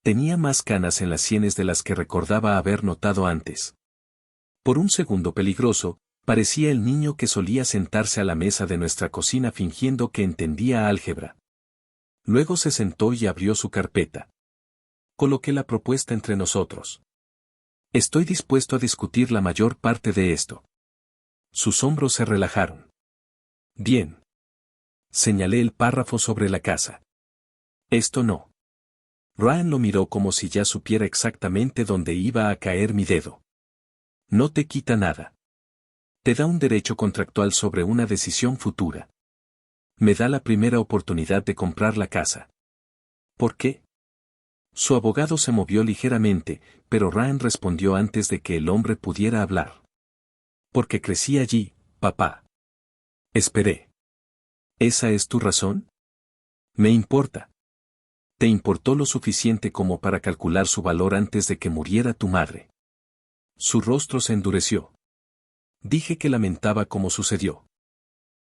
A: Tenía más canas en las sienes de las que recordaba haber notado antes. Por un segundo peligroso, parecía el niño que solía sentarse a la mesa de nuestra cocina fingiendo que entendía álgebra. Luego se sentó y abrió su carpeta. Coloqué la propuesta entre nosotros. Estoy dispuesto a discutir la mayor parte de esto. Sus hombros se relajaron. Bien. Señalé el párrafo sobre la casa. Esto no. Ryan lo miró como si ya supiera exactamente dónde iba a caer mi dedo. No te quita nada. Te da un derecho contractual sobre una decisión futura. Me da la primera oportunidad de comprar la casa. ¿Por qué? Su abogado se movió ligeramente, pero Ryan respondió antes de que el hombre pudiera hablar. Porque crecí allí, papá. Esperé. ¿Esa es tu razón? Me importa. Te importó lo suficiente como para calcular su valor antes de que muriera tu madre. Su rostro se endureció. Dije que lamentaba cómo sucedió.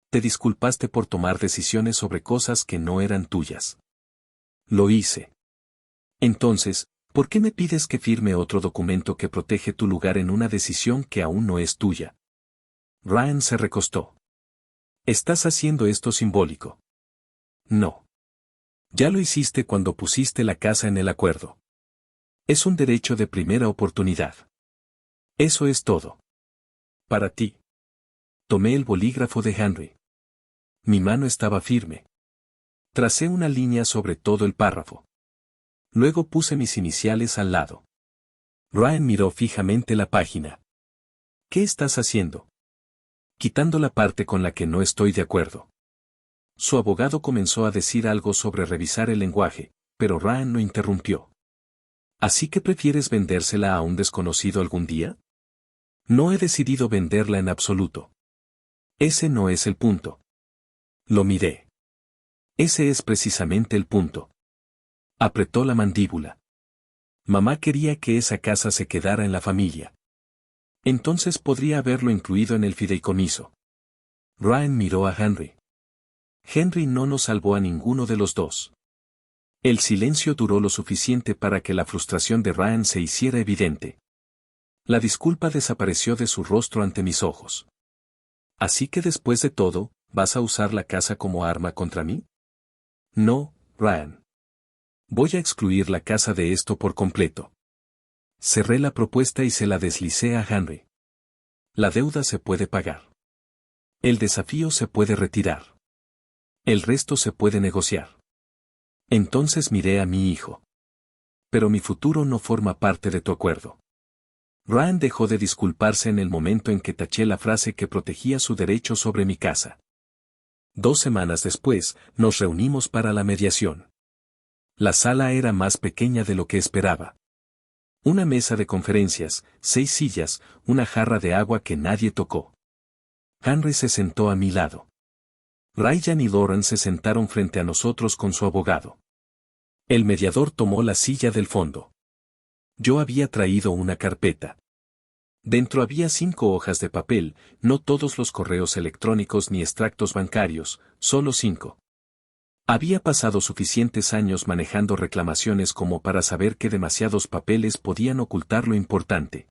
A: Te disculpaste por tomar decisiones sobre cosas que no eran tuyas. Lo hice. Entonces, ¿por qué me pides que firme otro documento que protege tu lugar en una decisión que aún no es tuya? Ryan se recostó. Estás haciendo esto simbólico. No. Ya lo hiciste cuando pusiste la casa en el acuerdo. Es un derecho de primera oportunidad. Eso es todo. Para ti. Tomé el bolígrafo de Henry. Mi mano estaba firme. Tracé una línea sobre todo el párrafo. Luego puse mis iniciales al lado. Ryan miró fijamente la página. ¿Qué estás haciendo? Quitando la parte con la que no estoy de acuerdo. Su abogado comenzó a decir algo sobre revisar el lenguaje, pero Ryan lo interrumpió. ¿Así que prefieres vendérsela a un desconocido algún día? No he decidido venderla en absoluto. Ese no es el punto. Lo miré. Ese es precisamente el punto. Apretó la mandíbula. Mamá quería que esa casa se quedara en la familia. Entonces podría haberlo incluido en el fideicomiso. Ryan miró a Henry. Henry no nos salvó a ninguno de los dos. El silencio duró lo suficiente para que la frustración de Ryan se hiciera evidente. La disculpa desapareció de su rostro ante mis ojos. Así que después de todo, ¿vas a usar la casa como arma contra mí? No, Ryan. Voy a excluir la casa de esto por completo. Cerré la propuesta y se la deslicé a Henry. La deuda se puede pagar. El desafío se puede retirar. El resto se puede negociar. Entonces miré a mi hijo. Pero mi futuro no forma parte de tu acuerdo. Ryan dejó de disculparse en el momento en que taché la frase que protegía su derecho sobre mi casa. 2 semanas después, nos reunimos para la mediación. La sala era más pequeña de lo que esperaba. Una mesa de conferencias, 6 sillas, una jarra de agua que nadie tocó. Henry se sentó a mi lado. Ryan y Lauren se sentaron frente a nosotros con su abogado. El mediador tomó la silla del fondo. Yo había traído una carpeta. Dentro había 5 hojas de papel, no todos los correos electrónicos ni extractos bancarios, solo 5. Había pasado suficientes años manejando reclamaciones como para saber que demasiados papeles podían ocultar lo importante.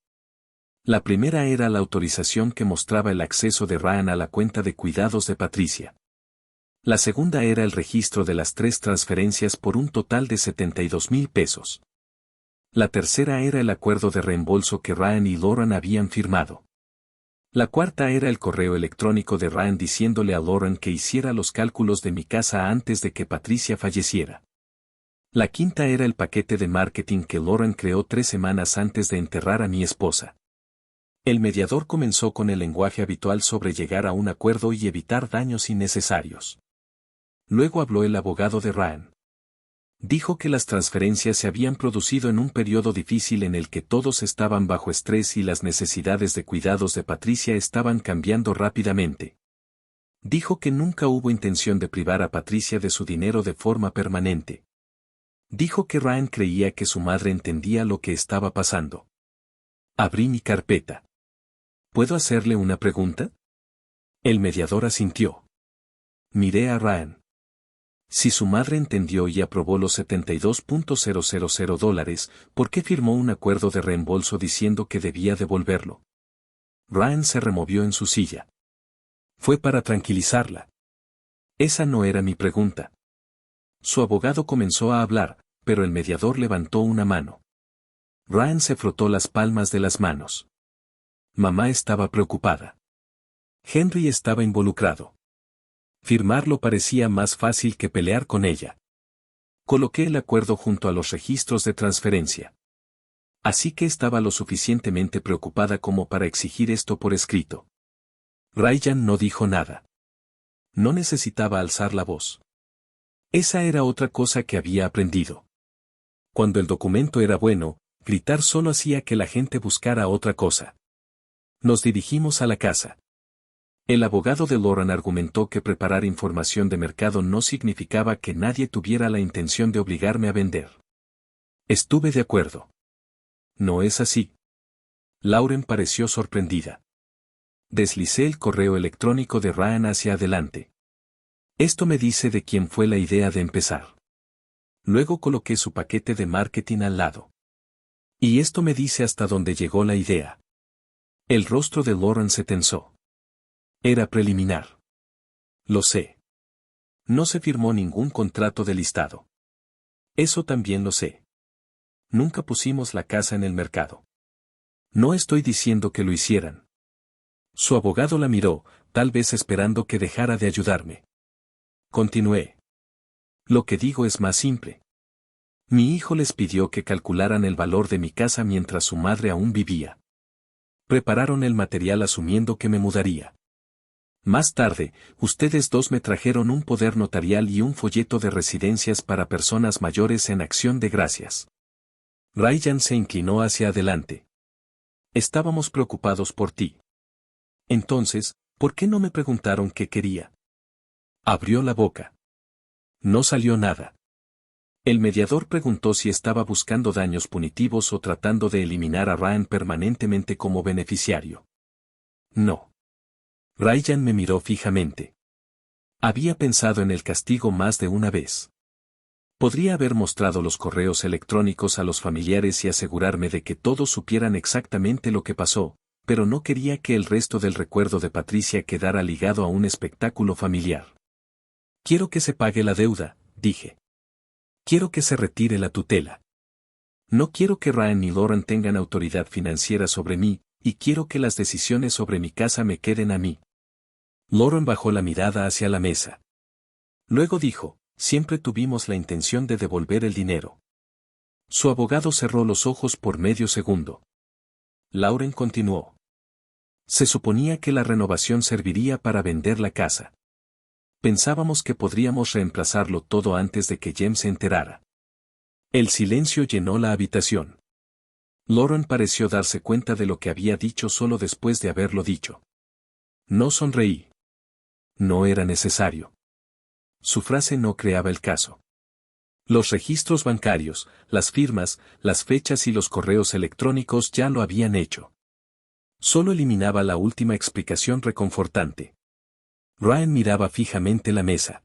A: La primera era la autorización que mostraba el acceso de Ryan a la cuenta de cuidados de Patricia. La segunda era el registro de las 3 transferencias por un total de $72,000. La tercera era el acuerdo de reembolso que Ryan y Lauren habían firmado. La cuarta era el correo electrónico de Ryan diciéndole a Lauren que hiciera los cálculos de mi casa antes de que Patricia falleciera. La quinta era el paquete de marketing que Lauren creó 3 semanas antes de enterrar a mi esposa. El mediador comenzó con el lenguaje habitual sobre llegar a un acuerdo y evitar daños innecesarios. Luego habló el abogado de Ryan. Dijo que las transferencias se habían producido en un periodo difícil en el que todos estaban bajo estrés y las necesidades de cuidados de Patricia estaban cambiando rápidamente. Dijo que nunca hubo intención de privar a Patricia de su dinero de forma permanente. Dijo que Ryan creía que su madre entendía lo que estaba pasando. Abrí mi carpeta. ¿Puedo hacerle una pregunta? El mediador asintió. Miré a Ryan. Si su madre entendió y aprobó los $72,000, ¿por qué firmó un acuerdo de reembolso diciendo que debía devolverlo? Ryan se removió en su silla. Fue para tranquilizarla. Esa no era mi pregunta. Su abogado comenzó a hablar, pero el mediador levantó una mano. Ryan se frotó las palmas de las manos. Mamá estaba preocupada. Henry estaba involucrado. Firmarlo parecía más fácil que pelear con ella. Coloqué el acuerdo junto a los registros de transferencia. Así que estaba lo suficientemente preocupada como para exigir esto por escrito. Ryan no dijo nada. No necesitaba alzar la voz. Esa era otra cosa que había aprendido. Cuando el documento era bueno, gritar solo hacía que la gente buscara otra cosa. Nos dirigimos a la casa. El abogado de Lauren argumentó que preparar información de mercado no significaba que nadie tuviera la intención de obligarme a vender. Estuve de acuerdo. No es así. Lauren pareció sorprendida. Deslicé el correo electrónico de Ryan hacia adelante. Esto me dice de quién fue la idea de empezar. Luego coloqué su paquete de marketing al lado. Y esto me dice hasta dónde llegó la idea. El rostro de Lauren se tensó. Era preliminar. Lo sé. No se firmó ningún contrato de listado. Eso también lo sé. Nunca pusimos la casa en el mercado. No estoy diciendo que lo hicieran. Su abogado la miró, tal vez esperando que dejara de ayudarme. Continué. Lo que digo es más simple. Mi hijo les pidió que calcularan el valor de mi casa mientras su madre aún vivía. Prepararon el material asumiendo que me mudaría. Más tarde, ustedes dos me trajeron un poder notarial y un folleto de residencias para personas mayores en acción de gracias. Ryan se inclinó hacia adelante. Estábamos preocupados por ti. Entonces, ¿por qué no me preguntaron qué quería? Abrió la boca. No salió nada. El mediador preguntó si estaba buscando daños punitivos o tratando de eliminar a Ryan permanentemente como beneficiario. No. Ryan me miró fijamente. Había pensado en el castigo más de una vez. Podría haber mostrado los correos electrónicos a los familiares y asegurarme de que todos supieran exactamente lo que pasó, pero no quería que el resto del recuerdo de Patricia quedara ligado a un espectáculo familiar. Quiero que se pague la deuda, dije. Quiero que se retire la tutela. No quiero que Ryan y Lauren tengan autoridad financiera sobre mí, y quiero que las decisiones sobre mi casa me queden a mí. Lauren bajó la mirada hacia la mesa. Luego dijo, siempre tuvimos la intención de devolver el dinero. Su abogado cerró los ojos por medio segundo. Lauren continuó. Se suponía que la renovación serviría para vender la casa. Pensábamos que podríamos reemplazarlo todo antes de que Jem se enterara. El silencio llenó la habitación. Lauren pareció darse cuenta de lo que había dicho solo después de haberlo dicho. No sonreí. No era necesario. Su frase no creaba el caso. Los registros bancarios, las firmas, las fechas y los correos electrónicos ya lo habían hecho. Solo eliminaba la última explicación reconfortante. Ryan miraba fijamente la mesa.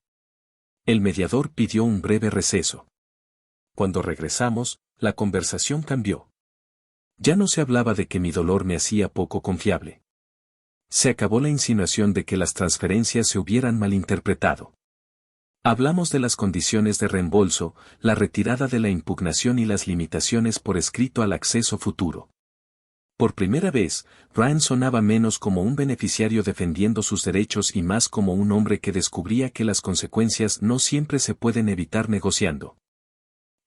A: El mediador pidió un breve receso. Cuando regresamos, la conversación cambió. Ya no se hablaba de que mi dolor me hacía poco confiable. Se acabó la insinuación de que las transferencias se hubieran malinterpretado. Hablamos de las condiciones de reembolso, la retirada de la impugnación y las limitaciones por escrito al acceso futuro. Por primera vez, Ryan sonaba menos como un beneficiario defendiendo sus derechos y más como un hombre que descubría que las consecuencias no siempre se pueden evitar negociando.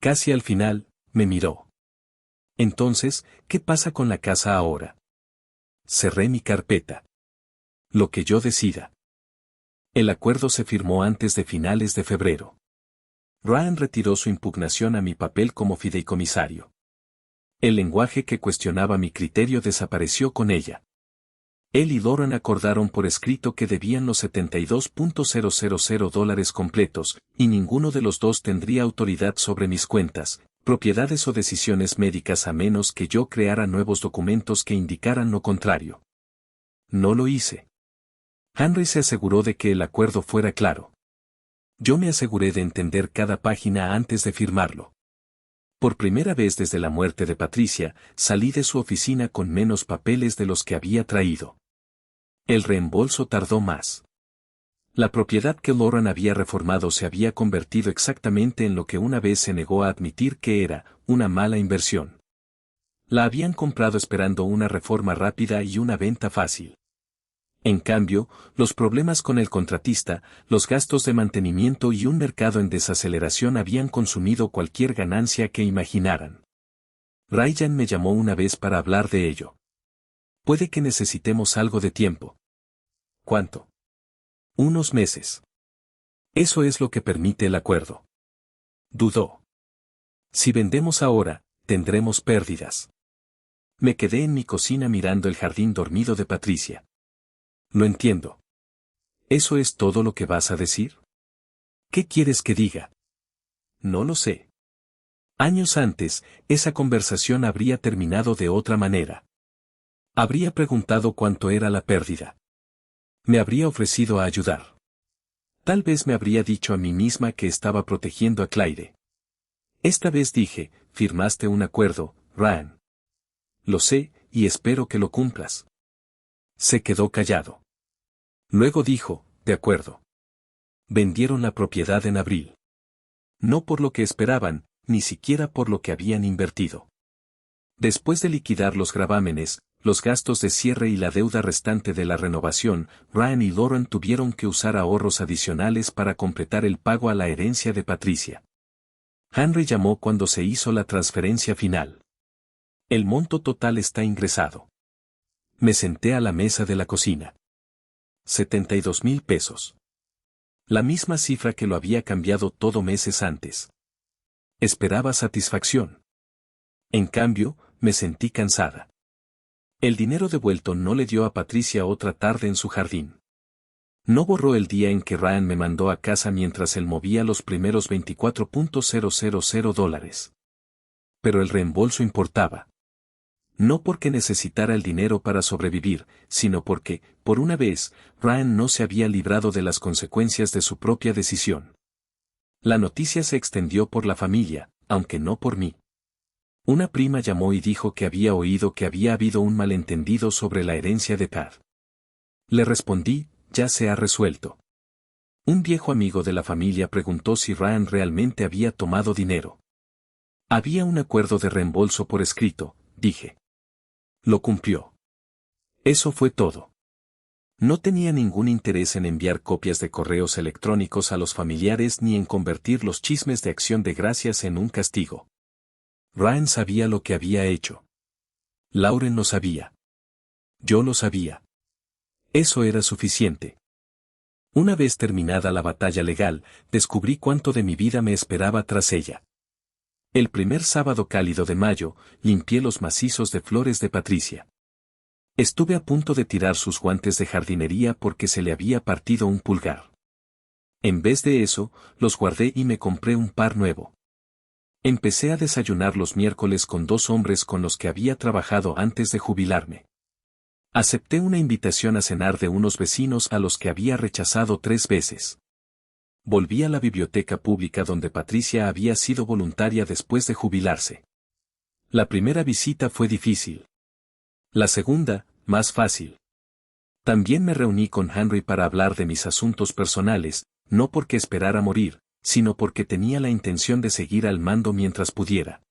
A: Casi al final, me miró. Entonces, ¿qué pasa con la casa ahora? Cerré mi carpeta. Lo que yo decida. El acuerdo se firmó antes de finales de febrero. Ryan retiró su impugnación a mi papel como fideicomisario. El lenguaje que cuestionaba mi criterio desapareció con ella. Él y Lauren acordaron por escrito que debían los $72,000 completos, y ninguno de los dos tendría autoridad sobre mis cuentas, propiedades o decisiones médicas a menos que yo creara nuevos documentos que indicaran lo contrario. No lo hice. Henry se aseguró de que el acuerdo fuera claro. Yo me aseguré de entender cada página antes de firmarlo. Por primera vez desde la muerte de Patricia, salí de su oficina con menos papeles de los que había traído. El reembolso tardó más. La propiedad que Lauren había reformado se había convertido exactamente en lo que una vez se negó a admitir que era, una mala inversión. La habían comprado esperando una reforma rápida y una venta fácil. En cambio, los problemas con el contratista, los gastos de mantenimiento y un mercado en desaceleración habían consumido cualquier ganancia que imaginaran. Ryan me llamó una vez para hablar de ello. Puede que necesitemos algo de tiempo. ¿Cuánto? Unos meses. Eso es lo que permite el acuerdo. Dudó. Si vendemos ahora, tendremos pérdidas. Me quedé en mi cocina mirando el jardín dormido de Patricia. Lo entiendo. ¿Eso es todo lo que vas a decir? ¿Qué quieres que diga? No lo sé. Años antes, esa conversación habría terminado de otra manera. Habría preguntado cuánto era la pérdida. Me habría ofrecido a ayudar. Tal vez me habría dicho a mí misma que estaba protegiendo a Claire. Esta vez dije, firmaste un acuerdo, Ryan. Lo sé, y espero que lo cumplas. Se quedó callado. Luego dijo, de acuerdo. Vendieron la propiedad en abril. No por lo que esperaban, ni siquiera por lo que habían invertido. Después de liquidar los gravámenes, los gastos de cierre y la deuda restante de la renovación, Ryan y Lauren tuvieron que usar ahorros adicionales para completar el pago a la herencia de Patricia. Henry llamó cuando se hizo la transferencia final. El monto total está ingresado. Me senté a la mesa de la cocina. 72,000 pesos. La misma cifra que lo había cambiado todo meses antes. Esperaba satisfacción. En cambio, me sentí cansada. El dinero devuelto no le dio a Patricia otra tarde en su jardín. No borró el día en que Ryan me mandó a casa mientras él movía los primeros $24,000. Pero el reembolso importaba. No porque necesitara el dinero para sobrevivir, sino porque, por una vez, Ryan no se había librado de las consecuencias de su propia decisión. La noticia se extendió por la familia, aunque no por mí. Una prima llamó y dijo que había oído que había habido un malentendido sobre la herencia de Pat. Le respondí, ya se ha resuelto. Un viejo amigo de la familia preguntó si Ryan realmente había tomado dinero. Había un acuerdo de reembolso por escrito, dije. Lo cumplió. Eso fue todo. No tenía ningún interés en enviar copias de correos electrónicos a los familiares ni en convertir los chismes de Acción de Gracias en un castigo. Ryan sabía lo que había hecho. Lauren lo sabía. Yo lo sabía. Eso era suficiente. Una vez terminada la batalla legal, descubrí cuánto de mi vida me esperaba tras ella. El primer sábado cálido de mayo, limpié los macizos de flores de Patricia. Estuve a punto de tirar sus guantes de jardinería porque se le había partido un pulgar. En vez de eso, los guardé y me compré un par nuevo. Empecé a desayunar los miércoles con 2 hombres con los que había trabajado antes de jubilarme. Acepté una invitación a cenar de unos vecinos a los que había rechazado 3 veces. Volví a la biblioteca pública donde Patricia había sido voluntaria después de jubilarse. La primera visita fue difícil. La segunda, más fácil. También me reuní con Henry para hablar de mis asuntos personales, no porque esperara morir, sino porque tenía la intención de seguir al mando mientras pudiera.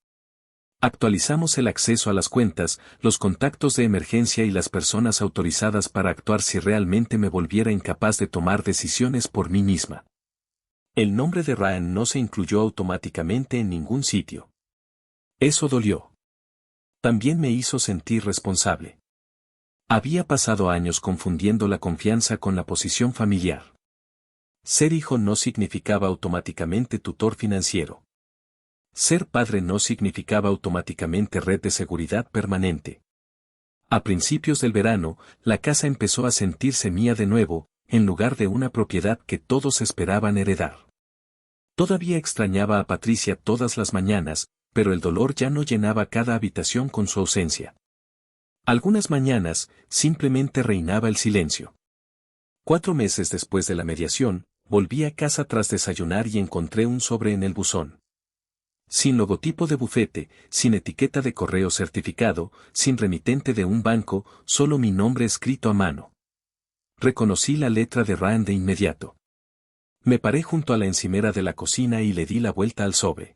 A: Actualizamos el acceso a las cuentas, los contactos de emergencia y las personas autorizadas para actuar si realmente me volviera incapaz de tomar decisiones por mí misma. El nombre de Ryan no se incluyó automáticamente en ningún sitio. Eso dolió. También me hizo sentir responsable. Había pasado años confundiendo la confianza con la posición familiar. Ser hijo no significaba automáticamente tutor financiero. Ser padre no significaba automáticamente red de seguridad permanente. A principios del verano, la casa empezó a sentirse mía de nuevo, en lugar de una propiedad que todos esperaban heredar. Todavía extrañaba a Patricia todas las mañanas, pero el dolor ya no llenaba cada habitación con su ausencia. Algunas mañanas, simplemente reinaba el silencio. 4 meses después de la mediación, volví a casa tras desayunar y encontré un sobre en el buzón. Sin logotipo de bufete, sin etiqueta de correo certificado, sin remitente de un banco, solo mi nombre escrito a mano. Reconocí la letra de Ryan de inmediato. Me paré junto a la encimera de la cocina y le di la vuelta al sobre.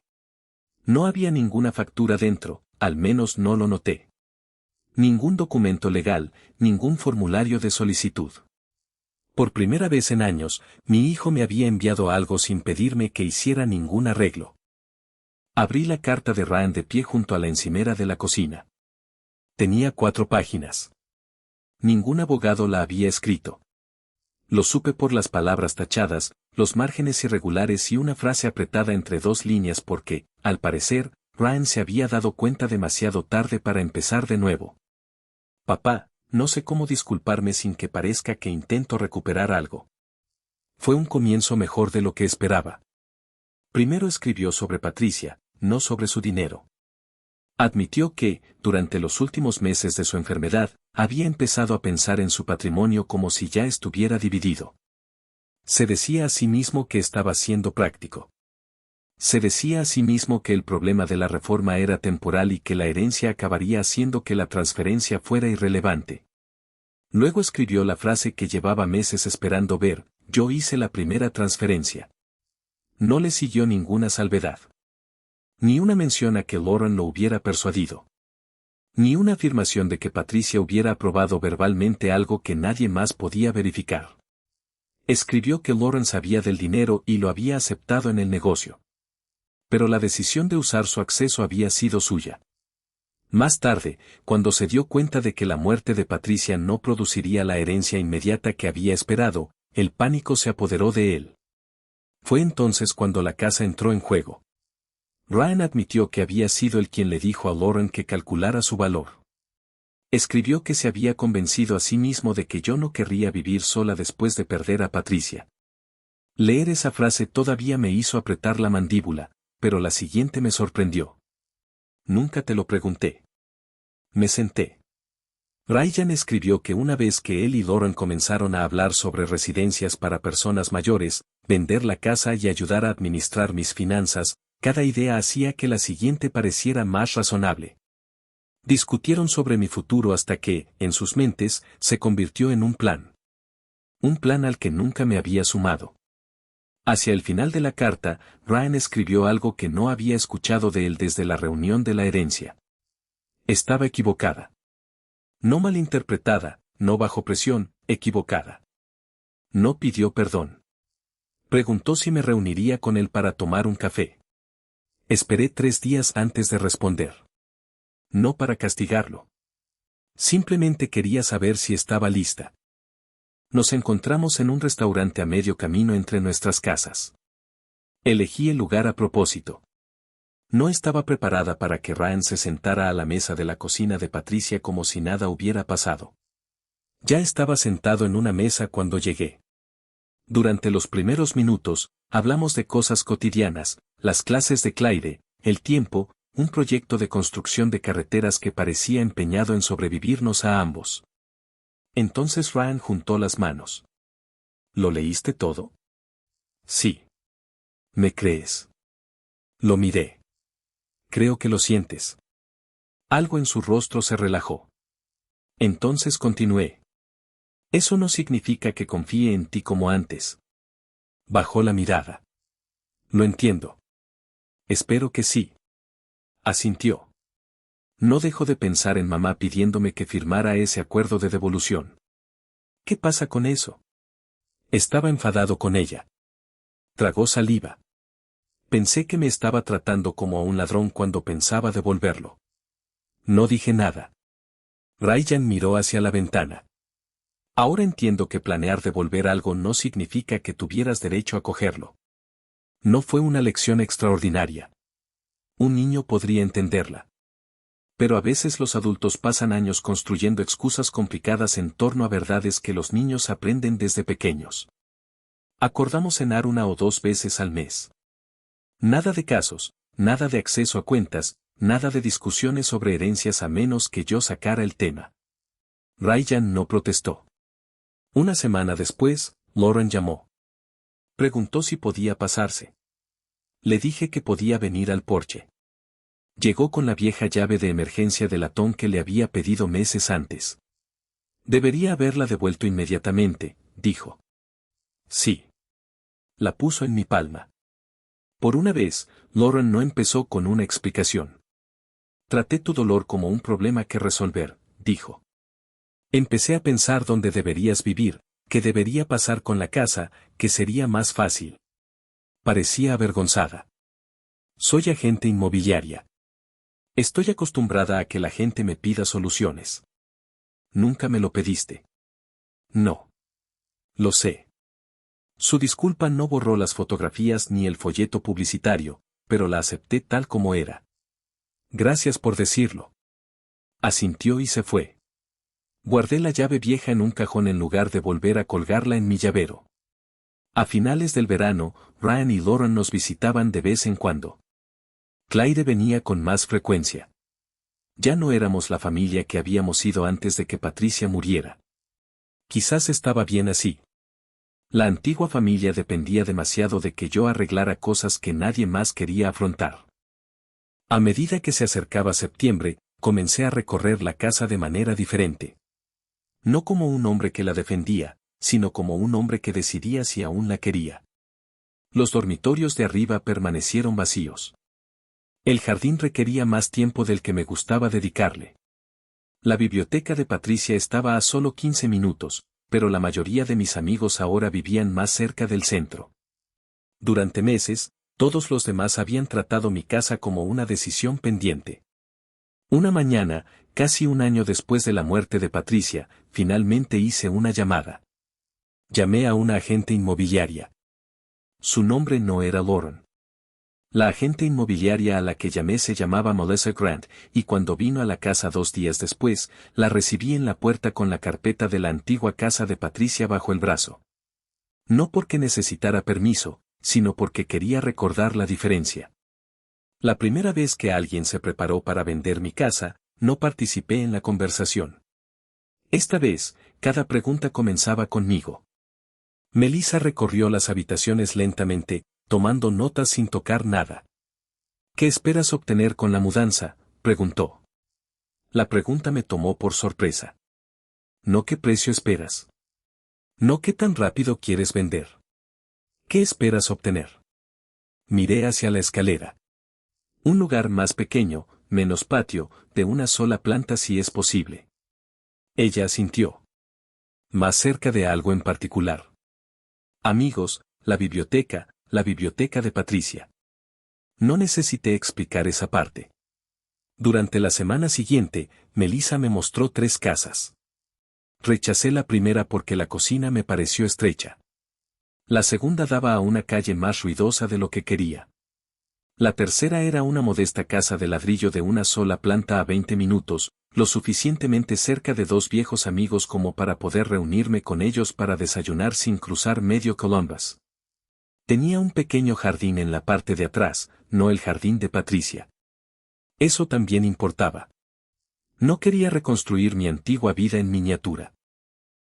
A: No había ninguna factura dentro, al menos no lo noté. Ningún documento legal, ningún formulario de solicitud. Por primera vez en años, mi hijo me había enviado algo sin pedirme que hiciera ningún arreglo. Abrí la carta de Ryan de pie junto a la encimera de la cocina. Tenía 4 páginas. Ningún abogado la había escrito. Lo supe por las palabras tachadas, los márgenes irregulares y una frase apretada entre 2 líneas porque, al parecer, Ryan se había dado cuenta demasiado tarde para empezar de nuevo. Papá, no sé cómo disculparme sin que parezca que intento recuperar algo. Fue un comienzo mejor de lo que esperaba. Primero escribió sobre Patricia, no sobre su dinero. Admitió que, durante los últimos meses de su enfermedad, había empezado a pensar en su patrimonio como si ya estuviera dividido. Se decía a sí mismo que estaba siendo práctico. Se decía a sí mismo que el problema de la reforma era temporal y que la herencia acabaría haciendo que la transferencia fuera irrelevante. Luego escribió la frase que llevaba meses esperando ver: yo hice la primera transferencia. No le siguió ninguna salvedad. Ni una mención a que Lauren lo hubiera persuadido. Ni una afirmación de que Patricia hubiera aprobado verbalmente algo que nadie más podía verificar. Escribió que Lauren sabía del dinero y lo había aceptado en el negocio. Pero la decisión de usar su acceso había sido suya. Más tarde, cuando se dio cuenta de que la muerte de Patricia no produciría la herencia inmediata que había esperado, el pánico se apoderó de él. Fue entonces cuando la casa entró en juego. Ryan admitió que había sido él quien le dijo a Lauren que calculara su valor. Escribió que se había convencido a sí mismo de que yo no querría vivir sola después de perder a Patricia. Leer esa frase todavía me hizo apretar la mandíbula, pero la siguiente me sorprendió. Nunca te lo pregunté. Me senté. Ryan escribió que una vez que él y Lauren comenzaron a hablar sobre residencias para personas mayores, vender la casa y ayudar a administrar mis finanzas, cada idea hacía que la siguiente pareciera más razonable. Discutieron sobre mi futuro hasta que, en sus mentes, se convirtió en un plan. Un plan al que nunca me había sumado. Hacia el final de la carta, Ryan escribió algo que no había escuchado de él desde la reunión de la herencia. Estaba equivocada. No malinterpretada, no bajo presión, Equivocada. No pidió perdón. Preguntó si me reuniría con él para tomar un café. Esperé 3 días antes de responder. No para castigarlo. Simplemente quería saber si estaba lista. Nos encontramos en un restaurante a medio camino entre nuestras casas. Elegí el lugar a propósito. No estaba preparada para que Ryan se sentara a la mesa de la cocina de Patricia como si nada hubiera pasado. Ya estaba sentado en una mesa cuando llegué. Durante los primeros minutos, hablamos de cosas cotidianas, las clases de Claire, el tiempo, un proyecto de construcción de carreteras que parecía empeñado en sobrevivirnos a ambos. Entonces Ryan juntó las manos. ¿Lo leíste todo? Sí. ¿Me crees? Lo miré. Creo que lo sientes. Algo en su rostro se relajó. Entonces continué. Eso no significa que confíe en ti como antes. Bajó la mirada. Lo entiendo. Espero que sí. Asintió. No dejó de pensar en mamá pidiéndome que firmara ese acuerdo de devolución. ¿Qué pasa con eso? Estaba enfadado con ella. Tragó saliva. Pensé que me estaba tratando como a un ladrón cuando pensaba devolverlo. No dije nada. Ryan miró hacia la ventana. Ahora entiendo que planear devolver algo no significa que tuvieras derecho a cogerlo. No fue una lección extraordinaria. Un niño podría entenderla. Pero a veces los adultos pasan años construyendo excusas complicadas en torno a verdades que los niños aprenden desde pequeños. Acordamos cenar 1 o 2 veces al mes. Nada de casos, nada de acceso a cuentas, nada de discusiones sobre herencias a menos que yo sacara el tema. Ryan no protestó. Una semana después, Lauren llamó. Preguntó si podía pasarse. Le dije que podía venir al porche. Llegó con la vieja llave de emergencia de latón que le había pedido meses antes. Debería haberla devuelto inmediatamente, dijo. Sí. La puso en mi palma. Por una vez, Lauren no empezó con una explicación. Traté tu dolor como un problema que resolver, dijo. Empecé a pensar dónde deberías vivir, qué debería pasar con la casa, que sería más fácil. Parecía avergonzada. Soy agente inmobiliaria. Estoy acostumbrada a que la gente me pida soluciones. Nunca me lo pediste. No. Lo sé. Su disculpa no borró las fotografías ni el folleto publicitario, pero la acepté tal como era. Gracias por decirlo. Asintió y se fue. Guardé la llave vieja en un cajón en lugar de volver a colgarla en mi llavero. A finales del verano, Ryan y Lauren nos visitaban de vez en cuando. Claire venía con más frecuencia. Ya no éramos la familia que habíamos sido antes de que Patricia muriera. Quizás estaba bien así. La antigua familia dependía demasiado de que yo arreglara cosas que nadie más quería afrontar. A medida que se acercaba septiembre, comencé a recorrer la casa de manera diferente. No como un hombre que la defendía, sino como un hombre que decidía si aún la quería. Los dormitorios de arriba permanecieron vacíos. El jardín requería más tiempo del que me gustaba dedicarle. La biblioteca de Patricia estaba a solo 15 minutos, pero la mayoría de mis amigos ahora vivían más cerca del centro. Durante meses, todos los demás habían tratado mi casa como una decisión pendiente. Una mañana, casi un año después de la muerte de Patricia, finalmente hice una llamada. Llamé a una agente inmobiliaria. Su nombre no era Lauren. La agente inmobiliaria a la que llamé se llamaba Melissa Grant, y cuando vino a la casa 2 días después, la recibí en la puerta con la carpeta de la antigua casa de Patricia bajo el brazo. No porque necesitara permiso, sino porque quería recordar la diferencia. La primera vez que alguien se preparó para vender mi casa, no participé en la conversación. Esta vez, cada pregunta comenzaba conmigo. Melissa recorrió las habitaciones lentamente, tomando notas sin tocar nada. ¿Qué esperas obtener con la mudanza?, preguntó. La pregunta me tomó por sorpresa. No qué precio esperas. No qué tan rápido quieres vender. ¿Qué esperas obtener? Miré hacia la escalera. Un lugar más pequeño, menos patio, de una sola planta si es posible. Ella asintió. Más cerca de algo en particular. Amigos, la biblioteca de Patricia. No necesité explicar esa parte. Durante la semana siguiente, Melissa me mostró 3 casas. Rechacé la primera porque la cocina me pareció estrecha. La segunda daba a una calle más ruidosa de lo que quería. La tercera era una modesta casa de ladrillo de una sola planta a 20 minutos, lo suficientemente cerca de 2 viejos amigos como para poder reunirme con ellos para desayunar sin cruzar medio Columbus. Tenía un pequeño jardín en la parte de atrás, no el jardín de Patricia. Eso también importaba. No quería reconstruir mi antigua vida en miniatura.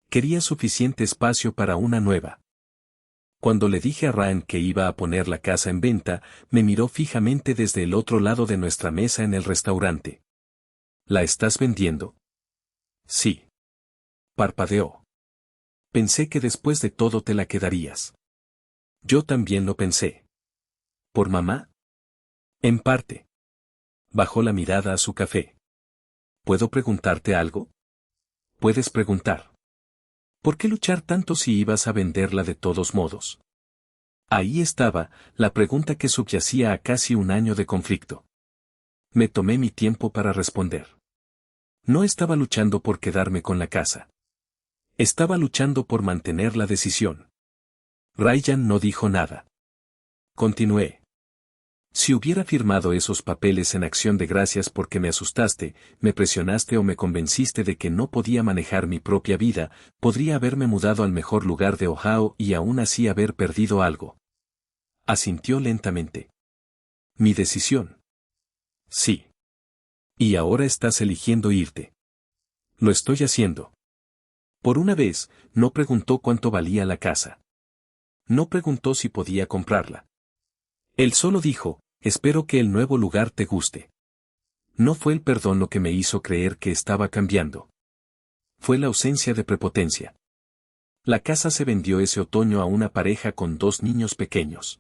A: Quería suficiente espacio para una nueva. Cuando le dije a Ryan que iba a poner la casa en venta, me miró fijamente desde el otro lado de nuestra mesa en el restaurante. ¿La estás vendiendo? Sí. Parpadeó. Pensé que después de todo te la quedarías. Yo también lo pensé. ¿Por mamá? En parte. Bajó la mirada a su café. ¿Puedo preguntarte algo? Puedes preguntar. ¿Por qué luchar tanto si ibas a venderla de todos modos? Ahí estaba, la pregunta que subyacía a casi un año de conflicto. Me tomé mi tiempo para responder. No estaba luchando por quedarme con la casa. Estaba luchando por mantener la decisión. Ryan no dijo nada. Continué. Si hubiera firmado esos papeles en acción de gracias porque me asustaste, me presionaste o me convenciste de que no podía manejar mi propia vida, podría haberme mudado al mejor lugar de Ohio y aún así haber perdido algo. Asintió lentamente. ¿Mi decisión? Sí. Y ahora estás eligiendo irte. Lo estoy haciendo. Por una vez, no preguntó cuánto valía la casa. No preguntó si podía comprarla. Él solo dijo, espero que el nuevo lugar te guste. No fue el perdón lo que me hizo creer que estaba cambiando. Fue la ausencia de prepotencia. La casa se vendió ese otoño a una pareja con 2 niños pequeños.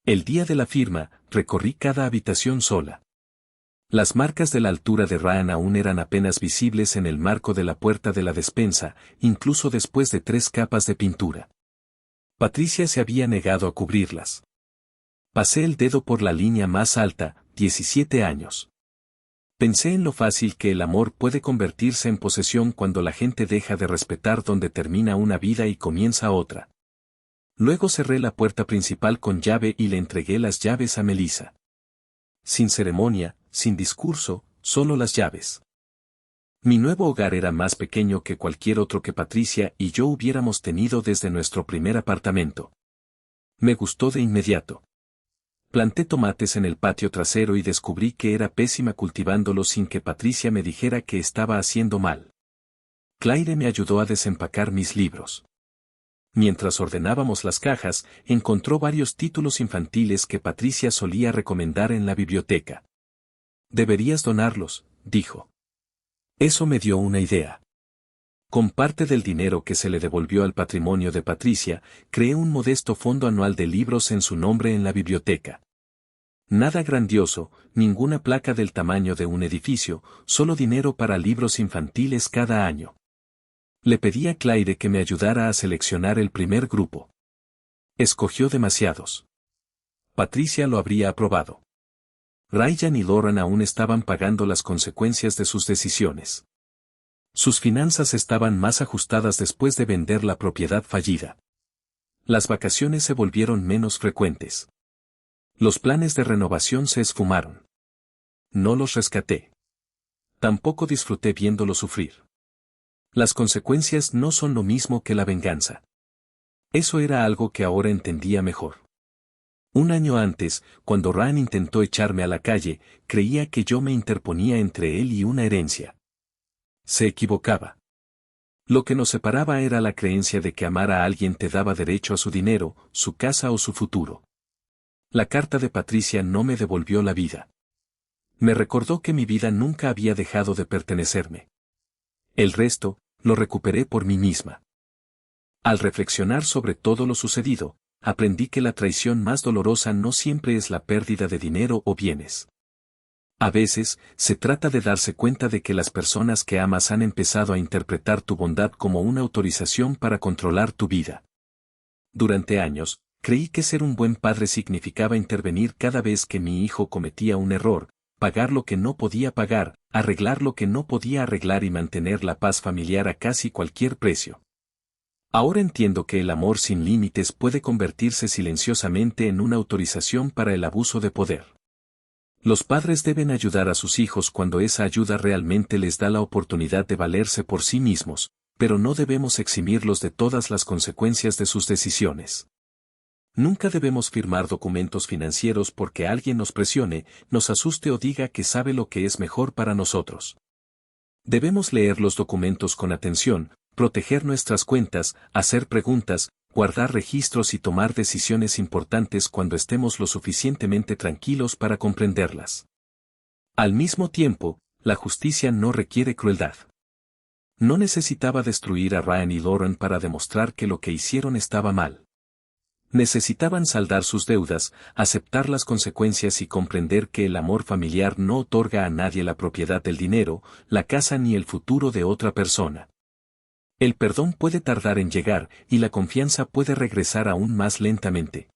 A: El día de la firma, recorrí cada habitación sola. Las marcas de la altura de Ryan aún eran apenas visibles en el marco de la puerta de la despensa, incluso después de 3 capas de pintura. Patricia se había negado a cubrirlas. Pasé el dedo por la línea más alta, 17 años. Pensé en lo fácil que el amor puede convertirse en posesión cuando la gente deja de respetar donde termina una vida y comienza otra. Luego cerré la puerta principal con llave y le entregué las llaves a Melissa. Sin ceremonia, sin discurso, solo las llaves. Mi nuevo hogar era más pequeño que cualquier otro que Patricia y yo hubiéramos tenido desde nuestro primer apartamento. Me gustó de inmediato. Planté tomates en el patio trasero y descubrí que era pésima cultivándolos sin que Patricia me dijera que estaba haciendo mal. Claire me ayudó a desempacar mis libros. Mientras ordenábamos las cajas, encontró varios títulos infantiles que Patricia solía recomendar en la biblioteca. Deberías donarlos, dijo. Eso me dio una idea. Con parte del dinero que se le devolvió al patrimonio de Patricia, creé un modesto fondo anual de libros en su nombre en la biblioteca. Nada grandioso, ninguna placa del tamaño de un edificio, solo dinero para libros infantiles cada año. Le pedí a Claire que me ayudara a seleccionar el primer grupo. Escogió demasiados. Patricia lo habría aprobado. Ryan y Lauren aún estaban pagando las consecuencias de sus decisiones. Sus finanzas estaban más ajustadas después de vender la propiedad fallida. Las vacaciones se volvieron menos frecuentes. Los planes de renovación se esfumaron. No los rescaté. Tampoco disfruté viéndolo sufrir. Las consecuencias no son lo mismo que la venganza. Eso era algo que ahora entendía mejor. Un año antes, cuando Ryan intentó echarme a la calle, creía que yo me interponía entre él y una herencia. Se equivocaba. Lo que nos separaba era la creencia de que amar a alguien te daba derecho a su dinero, su casa o su futuro. La carta de Patricia no me devolvió la vida. Me recordó que mi vida nunca había dejado de pertenecerme. El resto, lo recuperé por mí misma. Al reflexionar sobre todo lo sucedido, aprendí que la traición más dolorosa no siempre es la pérdida de dinero o bienes. A veces, se trata de darse cuenta de que las personas que amas han empezado a interpretar tu bondad como una autorización para controlar tu vida. Durante años, creí que ser un buen padre significaba intervenir cada vez que mi hijo cometía un error, pagar lo que no podía pagar, arreglar lo que no podía arreglar y mantener la paz familiar a casi cualquier precio. Ahora entiendo que el amor sin límites puede convertirse silenciosamente en una autorización para el abuso de poder. Los padres deben ayudar a sus hijos cuando esa ayuda realmente les da la oportunidad de valerse por sí mismos, pero no debemos eximirlos de todas las consecuencias de sus decisiones. Nunca debemos firmar documentos financieros porque alguien nos presione, nos asuste o diga que sabe lo que es mejor para nosotros. Debemos leer los documentos con atención, proteger nuestras cuentas, hacer preguntas, guardar registros y tomar decisiones importantes cuando estemos lo suficientemente tranquilos para comprenderlas. Al mismo tiempo, la justicia no requiere crueldad. No necesitaba destruir a Ryan y Lauren para demostrar que lo que hicieron estaba mal. Necesitaban saldar sus deudas, aceptar las consecuencias y comprender que el amor familiar no otorga a nadie la propiedad del dinero, la casa ni el futuro de otra persona. El perdón puede tardar en llegar y la confianza puede regresar aún más lentamente.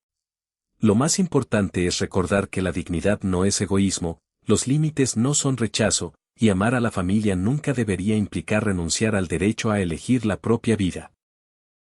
A: Lo más importante es recordar que la dignidad no es egoísmo, los límites no son rechazo, y amar a la familia nunca debería implicar renunciar al derecho a elegir la propia vida.